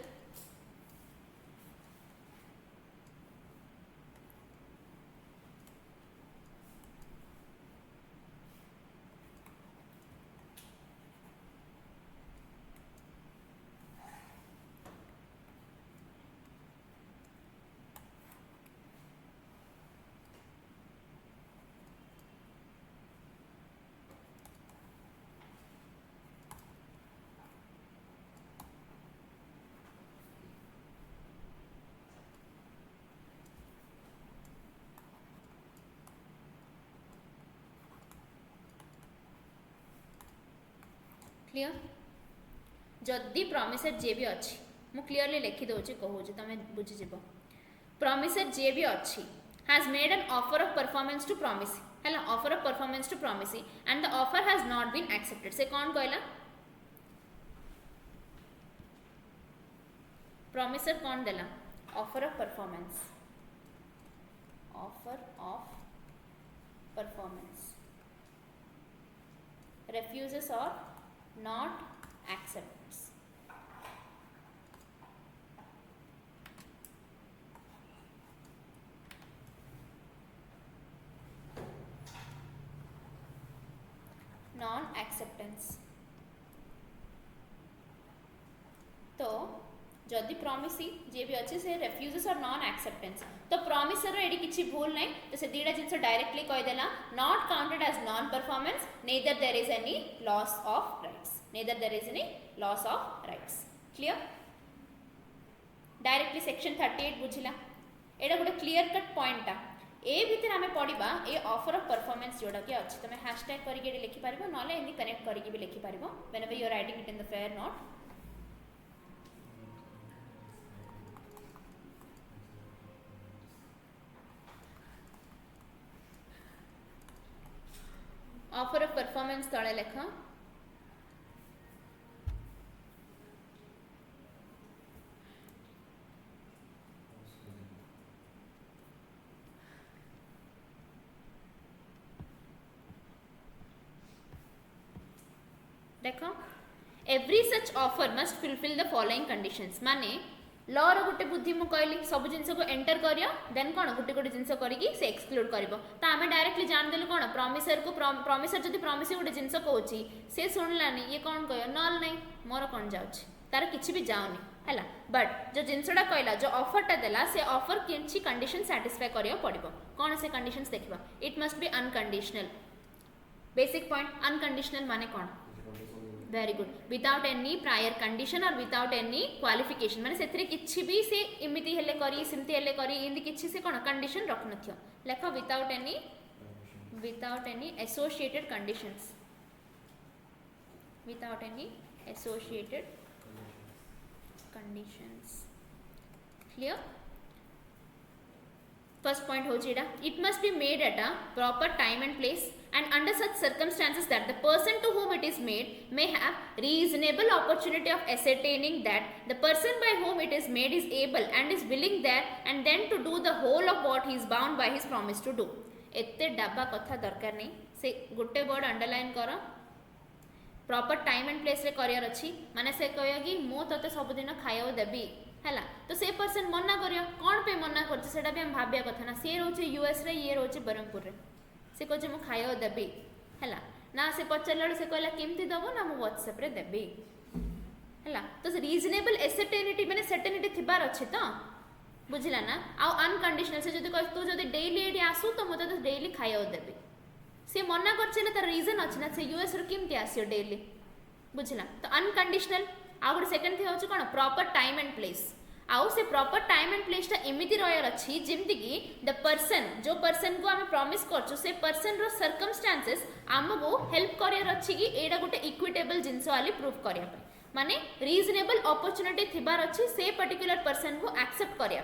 क्लियर जदि प्रॉमिसर जे भी अच्छी मु क्लियरली लिखि दउछि कहूछि तमे बुझि जिवो प्रॉमिसर जे भी अच्छी has made an offer of performance to promisee है offer of performance to promisee and the offer has not been accepted से कौन कहला प्रोमिसर कौन देला offer of performance refuses or not accepts. Non acceptance तो जदि प्रॉमिसी जे भी अच्छे से रेफ्यूजेस और नॉन एक्सेप्टेंस तो प्रॉमिसर एडी किछि भूल नहीं तो से दीटा जिनस डायरेक्टली कह देला not counted as non performance neither there is any loss of rights clear directly section 38 बुझिला एडा गोटे क्लियर कट पॉइंट ता ए भितर आमे पढिबा ए ऑफर ऑफ परफॉर्मेंस जोडा के अछि तमे हैशटैग करिके एडी लिखि पारिबो नले एनी कनेक्ट करिके भी लिखि पारिबो whenever you are writing it in the fair note offer of performance तले लेख देख every such offer must fulfil the following conditions माने लॉ रो गोटे बुद्धि मु कहली सब जिनस को एंटर करियो देन कोन गोटे गोटे जिनस करिकी से एक्सक्लूड करबो त आमे डायरेक्टली जान देलु कोन प्रॉमिसर को प्रॉमिसर जदी प्रॉमिस गोटे जिनस कहउची से सुनलानी ये कोन कहयो नल नहीं मोर कोन जाउची तार किछि भी जाउनी हैला बट जो जिनसडा कहला जो ऑफरटा देला से ऑफर किछि कंडीशन सैटिस्फाई करियो पड़िबो कोन से कंडीशंस देखबा it must be unconditional basic point unconditional माने कोन very good without any prior condition or without any qualification माने सेथरे किछि भी से इमिति हेले करी सिमति हेले करी इंदी किछि से कोन कंडीशन रखनथियो लेखो without any associated conditions clear first point हो जेडा it must be made at a proper time and place and under such circumstances that the person to whom it is made may have reasonable opportunity of ascertaining that the person by whom it is made is able and is willing there and then to do the whole of what he is bound by his promise to do एते डाबा कथा दरकार नहीं से गोटे word underline कर proper time and place रे career अछि माने से कहयो कि मो तते सब दिन खाइयो देबी हैला तो से पर्सन मना करियो कोन पे मना करछ सेटा भी हम भाबिया कथा ना से रहउछि यूएस रे ये रहउछि बरहमपुर रे से कहे मु खाइयो देबी हैला ना से पचारल से कहला केमती दबो ना मु व्हाट्सएप रे देबी हैला तो रीजनेबल एसर्टेनिटी माने सर्टेनिटी थिबार अछि तो बुझिला ना आ अनकंडीशनल से जदी कह तू जदी डेली एडी आसु तो मते तो डेली खाइयो देबी से मना करछे ना तार रीजन अछि ना से यूएस रे केमती आसियो डेली बुझिला तो अनकंडीशनल आ गुड सेकंड थि होछि कोन प्रॉपर टाइम एंड प्लेस आउ से प्रॉपर टाइम एंड प्लेस टा एमिति रहयर अछि जेमति कि द पर्सन जो पर्सन को आमे प्रॉमिस करछु से पर्सन रो सर्कमस्टेंसेस हमको हेल्प करियर अछि कि एडा गोटे इक्विटेबल जिंस वाली प्रूफ करिया माने रीजनेबल अपॉर्चुनिटी थिबार अछि से पर्टिकुलर पर्सन को एक्सेप्ट करिया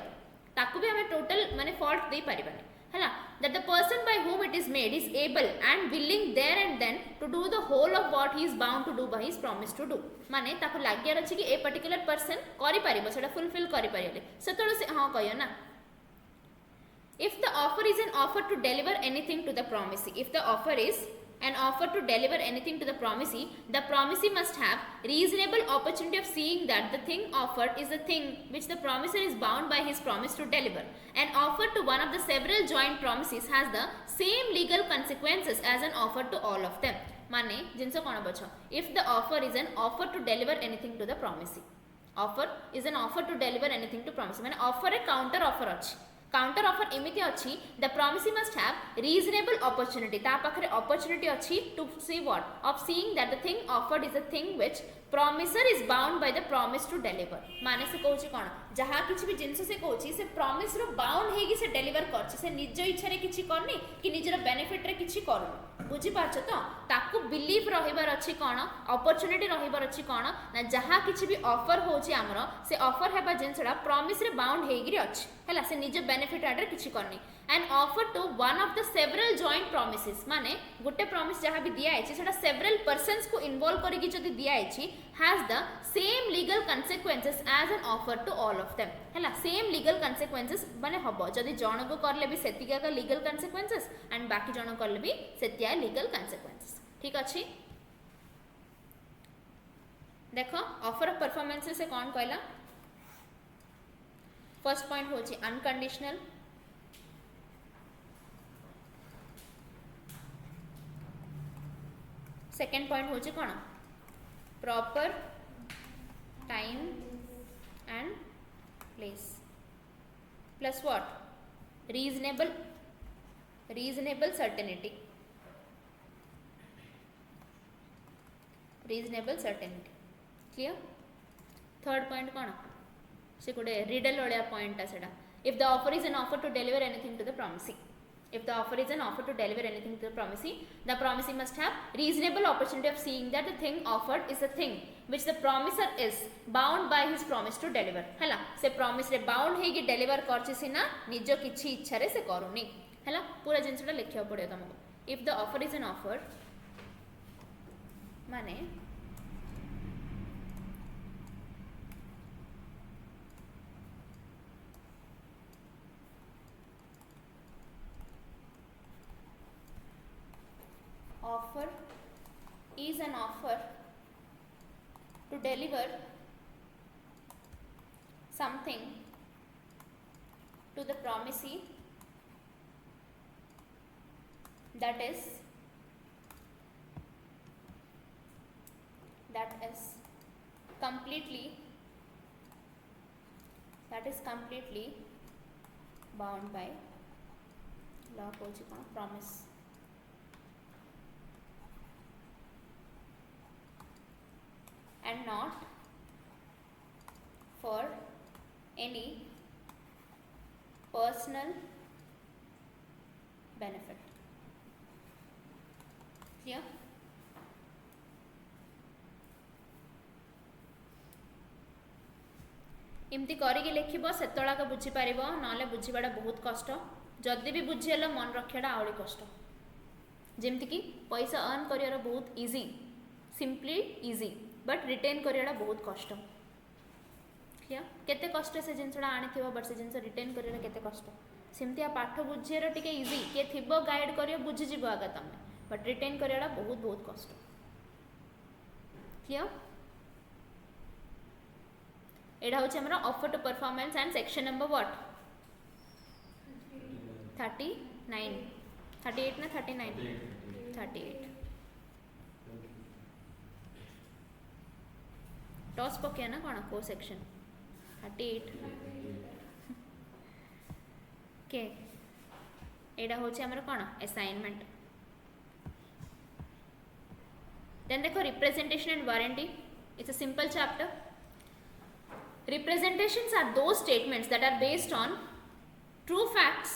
ताकू भी हमें टोटल माने फॉल्ट दे परिबानी हैला that the person by whom it is made is able and willing there and then to do the whole of what he is bound to do by his promise to do माने ताको लाग्यार अछि कि a particular person करि परिबो सेटा fulfil करि परिले सेतळ से हां कहयो ना if the offer is an offer to deliver anything to the promisee if the offer is an offer to deliver anything to the promisee must have reasonable opportunity of seeing that the thing offered is the thing which the promiser is bound by his promise to deliver. An offer to one of the several joint promises has the same legal consequences as an offer to all of them. माने जिनसे कौन बचो if the offer is an offer to deliver anything to the promisee offer is an offer to deliver anything to promisee माने offer a counter offer अछि counter offer एमिति अछि the promisee must have reasonable opportunity ता पाखरे opportunity अछि to see what of seeing that the thing offered is a thing which promisor is bound by the promise to deliver माने से कहउछि कोन जहा किछि भी जिंस से कहउछि से प्रॉमिस रो बाउंड हेगी से डिलीवर करछि से निज इच्छा रे किछि करनी कि निजर बेनिफिट रे किछि करनी बुझी पारछ तो ताकू बिलीफ रहिबार अछि कोन अपॉर्चुनिटी रहिबार अछि कोन ना जहा किछि भी ऑफर होछि हमरो से ऑफर हेबा जिनसडा प्रॉमिस रे बाउंड हेगिरि अछि हला से निज बेनिफिट आडर किछि करनी and offer to one of the several joint promises माने गुटे प्रॉमिस जहा भी दिया आइछि सेटा सेवरल पर्सन्स को इन्वॉल्व करिकि जदि दिया आइछि has the same legal consequences as an offer to all of them हला सेम लीगल consequences माने हबो जदि जण को करले भी सेतिका का लीगल consequences एंड बाकी जण करले भी सेतिया लीगल consequences ठीक अछि देखो ऑफर ऑफ परफॉर्मेंस से कौन कहला फर्स्ट पॉइंट होची अनकंडीशनल सेकेंड पॉइंट होची कौन proper time and place plus what reasonable certainty clear third point कौन से गोटे रिडल वाला पॉइंट सेटा if the offer is an offer to deliver anything to the promisee if the offer is an offer to deliver anything to the promisee must have reasonable opportunity of seeing that the thing offered is a thing which the promiser is bound by his promise to deliver हला से promise रे bound हेगी deliver करछि सिना निजो किछि इच्छा रे से करूनी हला पूरा जिंसटा लिखिया पड़े तुमको if the offer is an offer माने offer is an offer to deliver something to the promisee that is completely bound by law promise and not for any personal benefit clear इमती करिके लिखिबो सेतळा का बुझी पारिबो नले बुझीबाडा बहुत कष्ट जदि भी बुझीला मन रखियाडा आउली कष्ट जेमति कि पैसा अर्न करियार बहुत easy simply easy but retain करियाडा बहुत कष्ट क्लियर केते कष्ट से जिनसडा आनिथिबो बट से जिनस रिटेन करियाडा केते कष्ट सिमतिया पाठ बुझियार टिके इजी के थिबो गाइड करियो बुझी जिवो आगा तमे बट रिटेन करियाडा बहुत कष्ट क्लियर एडा होचे हमरा offer to performance and section number what 39 38 ना 38 टॉस पके ना कौन को सेक्शन 38 के एडा होचे हमरा कौन असाइनमेंट देन देखो representation and warranty it's a simple chapter representations are those statements that are based on true facts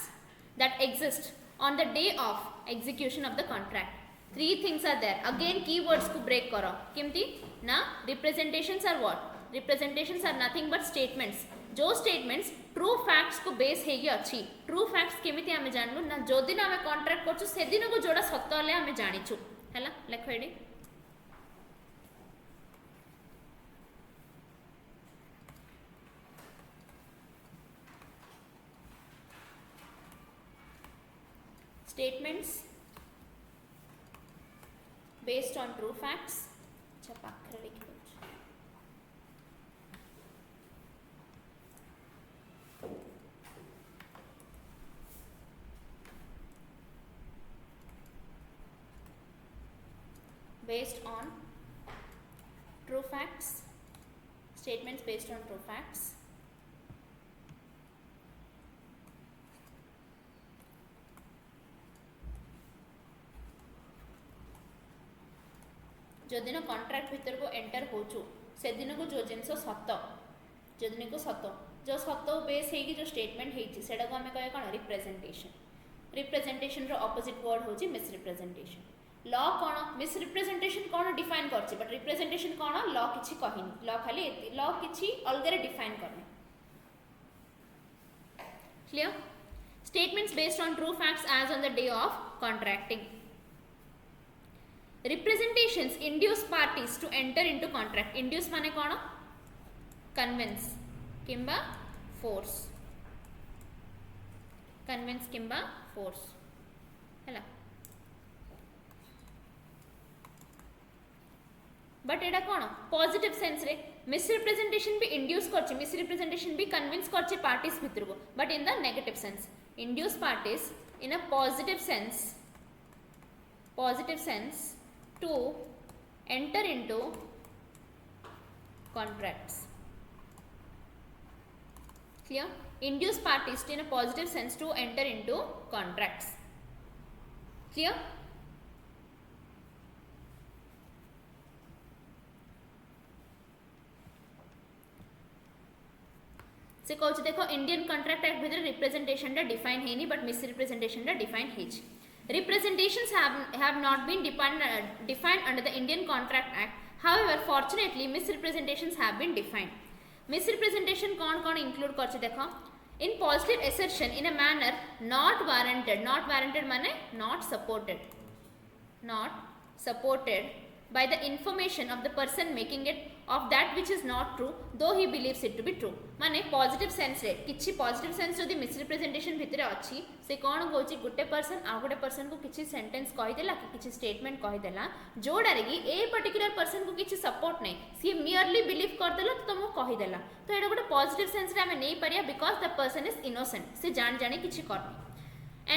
that exist on the day of execution of the contract three things are there again keywords को break करो किमती ना representations are what representations are nothing but statements जो statements true facts को base हेगी अच्छी true facts केमिति आमे जानलु ना जो दिन आमे contract करछु से दिन को जोड़ा सत्य हले आमे जानिछु हैला लेखो AD statements based on true facts अच्छा पाखरे लिखि दउछ based on true facts statements based on true facts जो दिन कॉन्ट्रैक्ट भीतर को एंटर होचु से दिन को जो जिनस सत जो दिन को सत जो सत बेस हेगी जो स्टेटमेंट हेची सेटा को हमें कहे कोन रिप्रेजेंटेशन रो ऑपोजिट वर्ड होची मिसरिप्रेजेंटेशन लॉ कौन मिसरिप्रेजेंटेशन कौन डिफाइन करछि बट रिप्रेजेंटेशन कौन लॉ किछि कहिनी लॉ खाली लॉ किछि अलगरे डिफाइन करने clear statements based on true facts as on the day of contracting representations induce parties to enter into contract induce माने कौन convince किंबा force convince किंबा force हैला बट एटा कौन पॉजिटिव सेंस रे मिसरिप्रेजेंटेशन भी इंड्यूस करछि मिसरिप्रेजेंटेशन भी कन्विंस करछि पार्टीज भितर को but in the negative sense induce parties in a positive sense to enter into contracts clear induce parties in a positive sense to enter into contracts clear से कहूँ देख Indian Contract Act भितर representation define है but misrepresentation define है representations have not been defined under the Indian Contract Act however fortunately misrepresentations have been defined misrepresentation कौन include कर देख in positive assertion in a manner not warranted माने not supported by the information of the person making it of that which is not true though he believes it to be true माने positive sense रे किछि positive sense जदी misrepresentation भितरे अछि से कोन होछि गुटे person आ गुटे person को किछि सेंटेंस कहि देला कि किछि स्टेटमेंट कहि देला जोडा रे कि ए पर्टिकुलर पर्सन को किछि सपोर्ट नै सी मियरली बिलीव कर देला तो तुमको कहि देला तो एटा गुटे पॉजिटिव सेंस रे हमें नै परिया because the person is innocent से जान जाने किछि करनी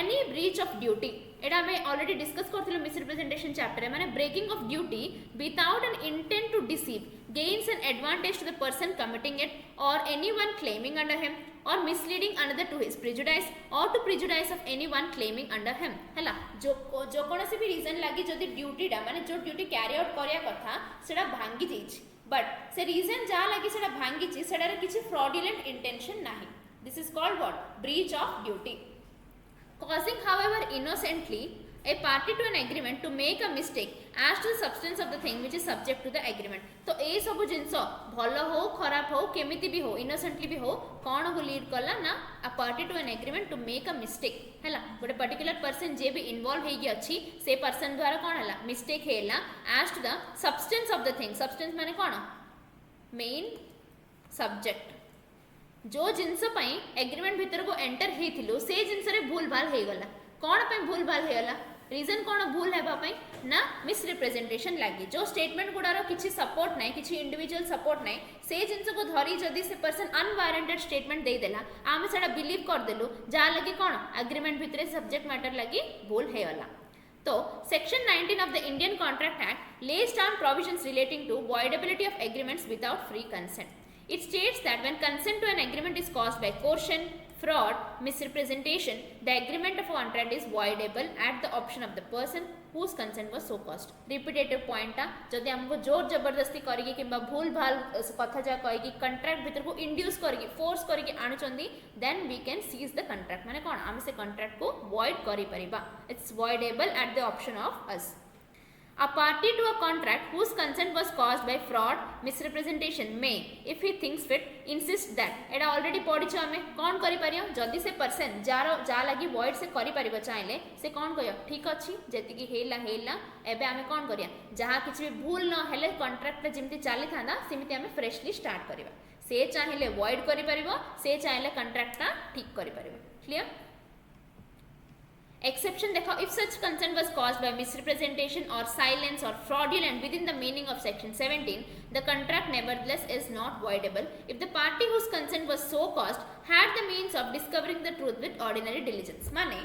any breach of duty एटा हमें ऑलरेडी डिस्कस करथिलु मिसरिप्रेजेंटेशन चैप्टर रे माने breaking of duty without an intent to deceive gains an advantage to the person committing it or anyone claiming under him or misleading another to his prejudice or to prejudice of anyone claiming under him हैला जो कोनोसी भी reason लागि जदी duty डा माने जो duty carry out करिया कथा सेडा भांगी जाइछि बट से रीजन जा लागि सेडा भांगी छि सेडा रे किछि फ्रॉडुलेंट इंटेंशन नाही this is called what breach of duty causing however innocently a party to an agreement to make a mistake as to the substance of the thing which is subject to the agreement तो ए सब जिंस भलो हो खराब हो केमिति भी हो innocently भी हो कौन को लीड कला ना a party to an agreement to make a mistake हैला गोटे पर्टिकुलर पर्सन जे भी इन्वॉल्व हेगी अछि से पर्सन द्वारा कौन हैला मिस्टेक हेला as to the substance of the thing substance माने कौन मेन सब्जेक्ट जो जिनस एग्रीमेंट भितर को एंटर हेथिलु से जिनस रे भूल भाल हे गला कोन पे भूल भाल हे गला रीजन कोन भूल हेबा पई ना मिस रिप्रेजेंटेशन लागी जो स्टेटमेंट गुडारो किछि सपोर्ट नै किछि इंडिविजुअल सपोर्ट नै से जिनस को धरी जदी से पर्सन अनवारंटेड स्टेटमेंट दे देला आमे सेडा बिलीव कर देलु जा लगी कोन एग्रीमेंट भितरे सब्जेक्ट मैटर लगी भूल हे गला तो section 19 of the Indian Contract Act lays down provisions relating to voidability of agreements without free consent. It states that when consent to an agreement is caused by coercion, fraud, misrepresentation, the agreement of a contract is voidable at the option of the person whose consent was so caused. Repetitive point जदि हमको जोर जबरदस्ती करिके किंबा भूल भाल कथा जा कहि कि कॉन्ट्रैक्ट भीतर को इंड्यूस करिके फोर्स करिके आनुचंदी then we can seize the contract माने कोन हम से कॉन्ट्रैक्ट को void करि परिबा it's voidable at the option of us. A party to a contract whose consent was caused by fraud, misrepresentation may, if he thinks fit, insist that Etah already पढ़ी छ हमें कौन करि परियो जदी से पर्सन जा लगी void से करि परिबो चाहिले से कौन कहियो ठीक अछि जेति कि हेला एबे हमें कौन करिया जहा किछ भी भूल न हेले कॉन्ट्रैक्ट रे जेमति चाली थांदा सेमिति हमें फ्रेशली स्टार्ट करिबा से चाहिले void करि परिबो से चाहिले कॉन्ट्रैक्ट ता ठीक करि परिबो क्लियर Exception देखो if such consent was caused by misrepresentation or silence or fraudulent within the meaning of section 17 the contract nevertheless is not voidable if the party whose consent was so caused had the means of discovering the truth with ordinary diligence माने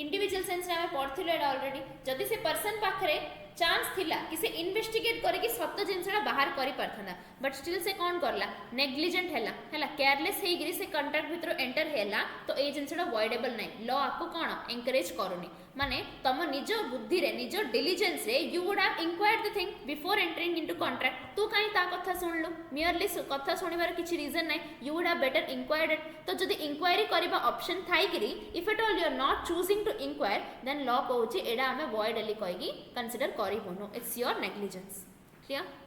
individual sense रे हमें पढ़थिलो एटा already जदी से person पाखरे chance थिला कि से investigate करके सत जिनसा बाहर कर पारथना बट स्टिल से कौन करला नेग्लिजेंट हैला केयरलेस हेगिरी से कंट्राक्ट भितर एंटर हैला तो ए जिनसा वॉइडेबल नहीं लॉ आपको कौन एनकरेज करूनी माने तुम निज बुद्धि रे निज डिलिजेंस रे you would have inquired the thing before entering into contract तू काई ता कथा सुनलु मियरली कथा सुनिबार किछि रीजन नाही you would have better inquired it तो जदि इंक्वायरी करबा ऑप्शन थाई गिरी if at all you are not choosing to inquire then law कहूची एडा हमें वॉइडली कहिगी कंसीडर करिबोनो it's your negligence clear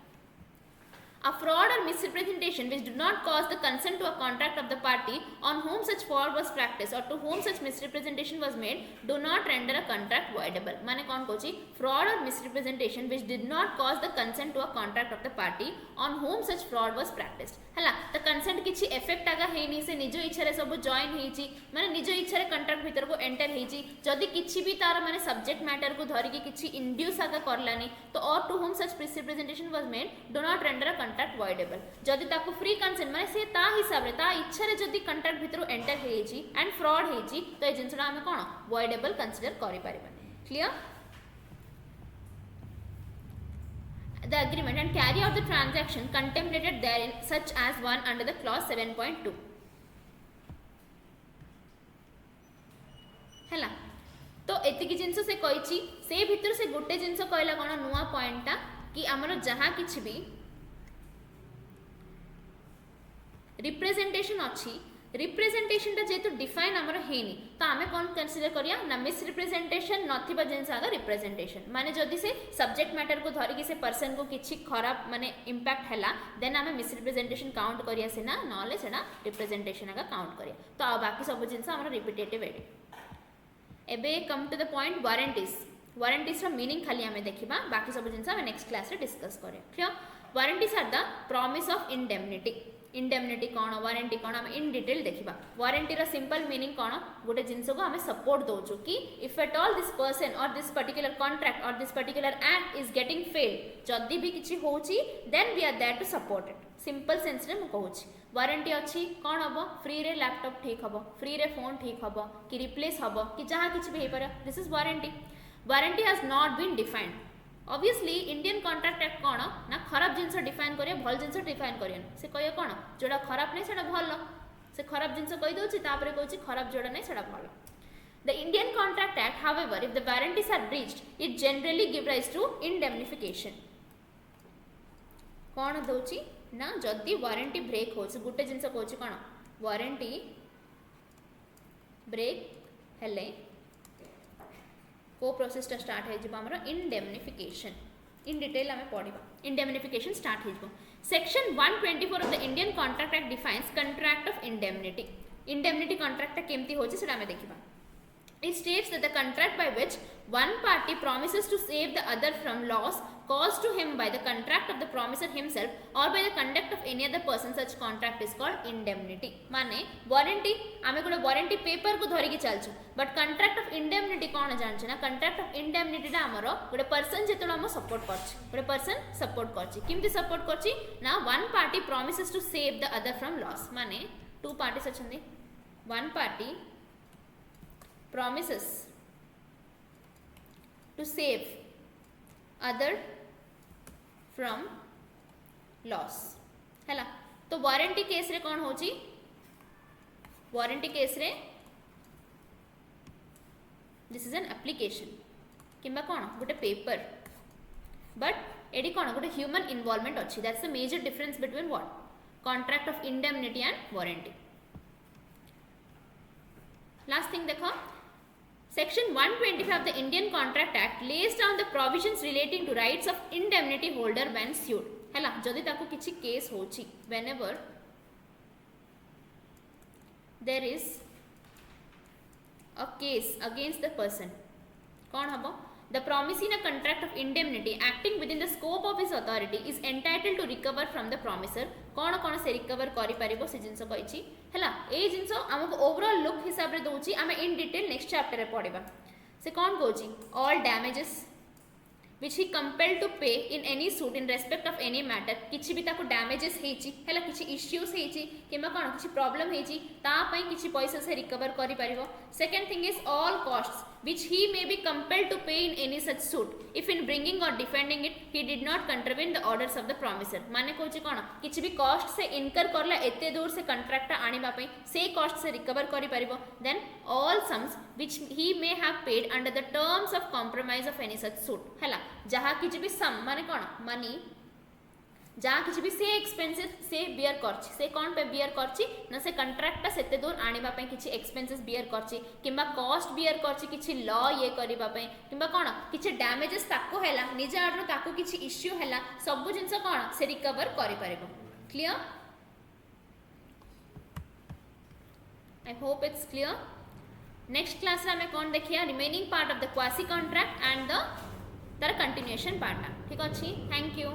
A fraud or misrepresentation which do not cause the consent to a contract of the party on whom such fraud was practiced or to whom such misrepresentation was made do not render a contract voidable. माने कौन Kochi fraud or misrepresentation which did not cause the consent to a contract of the party on whom such fraud was practiced. हला तो consent किछि effect आगा हेनी से निज इच्छा रे सब जॉइन हेची माने निज इच्छा रे कॉन्ट्रैक्ट भीतर को एंटर हेची जदी किछि भी तार माने सब्जेक्ट मैटर को धरि के किछि इंड्यूस आगा करलानी तो or to whom such representation was made do not render a contract voidable जदी ताको फ्री कंसेंट माने से ता हिसाब रे ता इच्छा रे जदी कॉन्ट्रैक्ट भीतर एंटर हेची एंड फ्रॉड हेची तो ए जिंसडा हमें कोन वॉइडेबल कंसीडर करि परिबनी clear the agreement and carry out the transaction contemplated therein such as one under the clause 7.2 हैला तो एतिकी जिंस से कहिछि से भीतर से गोटे जिंस कहला कोन नुवा पॉइंटटा कि हमर जहां किछि भी रिप्रेजेंटेशन अछि रिप्रेजेंटेशन जेतु डिफाइन आमर हेनी तो आमे कौन कंसीडर करिया ना मिस रिप्रेजेंटेशन नथिबा जिनस आगा रिप्रेजेंटेशन माने जदी से सब्जेक्ट मैटर को धरि कि से पर्सन को किछि खराब माने इंपैक्ट हैला देन आमे मिस रिप्रेजेंटेशन काउंट करिया सेना नले सेना रिप्रेजेंटेशन आगा काउंट करिया तो आ बाकी सब जिनस हमर रिपीटेटिव एडी एबे come to the point warranties रा मीनिंग खाली आमे देखिबा बाकी सब जिनस हम नेक्स्ट क्लास रे डिस्कस करिया clear warranties are the promise of indemnity indemnity कौन वारंटी कौन आम इन डिटेल देखा वारंटी रा सिंपल मीनिंग कौन गोटे जिनस को आम सपोर्ट दौचु कि if at all this person or this particular contract or this particular act is getting failed जदि भी किछि होची then we are there to support it simple sense रे मु कहूची वारंटी अच्छी कौन हम फ्री रे लैपटॉप ठीक हम फ्री रे फोन ठीक हम कि रिप्लेस हम कि जहाँ किछि भी हो पारे this is warranty has not been defined obviously Indian contract act कौन ना खराब जिनस डिफाइन करिए भल जिनस डिफाइन करिए से कहिए कौन जोड़ा खराब नहीं सेटा भल से खराब जिनस कहि दोछि तापरे कहछि खराब जोड़ा नहीं सेटा भल the Indian contract act however if the warranties are breached it generally give rise to indemnification कौन दोछि ना जदि वारंटी ब्रेक होछि गुटे जिनस कहछि कौन वारंटी ब्रेक हेले को प्रोसेस स्टार्ट हो इंडेमनिफिकेशन इन डिटेल आम पढ़ा इंडेमनिफिकेशन स्टार्ट हो section 124 of the Indian contract act defines contract of indemnity contract केमती होछि सेटा आम देखिबा It states that the contract by which one party promises to save the other from loss caused to him by the contract of the promiser himself or by the conduct of any other person such contract is called indemnity. माने warranty आमे गोटे warranty paper को धरिकी चलछु but contract of indemnity कौन जानछु ना contract of indemnity दा हमरो गोटे person जेतलो हम सपोर्ट करछि गोटे पर्सन सपोर्ट करछि किमती सपोर्ट करछि ना one party promises to save the other from loss माने टू पार्टीज अछंदी one party promises to save other from loss हैला तो वारंटी केस रे कौन होची वारंटी केस रे दिस इज एन एप्लिकेशन किंबा कौन गोटे पेपर बट एडी कौन गोटे ह्यूमन इन्वॉल्वमेंट अच्छी that's the major difference between what contract of indemnity and warranty last thing देखो Section 125 of the Indian Contract Act lays down the provisions relating to rights of indemnity holder when sued. हैला जदि ताको किछि case होछि whenever there is a case against the person कौन हबो the promisee in a contract of indemnity acting within the scope of his authority is entitled to recover from the promiser कौन कौन से रिकवर करि परिबो से जिंस कहिछि हैला ए जिंस हमको ओवरऑल लुक हिसाब रे दोछि आमे इन डिटेल नेक्स्ट चैप्टर रे पढिबा से कौन कहछि all damages which he compelled to pay in any suit in respect of any matter किछि भी ताको damages हेची हैला किछि issues हेची किमा कोन किछि problem हेची ता पई किछि पैसा से recover करि परिबो. Second thing is all costs which he may be compelled to pay in any such suit if in bringing or defending it he did not contravene the orders of the promisor. माने कोछि कोन किछि भी cost से incur करला एते दूर से contract आनिबा पई से cost से recover करि परिबो. Then all sums which he may have paid under the terms of compromise of any such suit हैला जहाँ किछि भी sum माने कोन मनी जहाँ किछि भी से एक्सपेंसेस से बियर करछि से कोन पे बियर करछि न से कंट्राक्ट सेते दूर आनिबा पे किछि एक्सपेंसेस बियर करछि किंबा कॉस्ट बियर करछि किछि लॉ ये करिबा पे किंबा कोन किछि डैमेजेस ताको हैला निज आडरो ताको किछि इश्यू हैला सब जिंस कोन से रिकवर करि परिबो. Clear? I hope it's clear. Next class रे हमें कोन देखिया remaining part of the quasi contract and the तार कंटिन्यूएशन पार्ट. ठीक अछि. Thank you.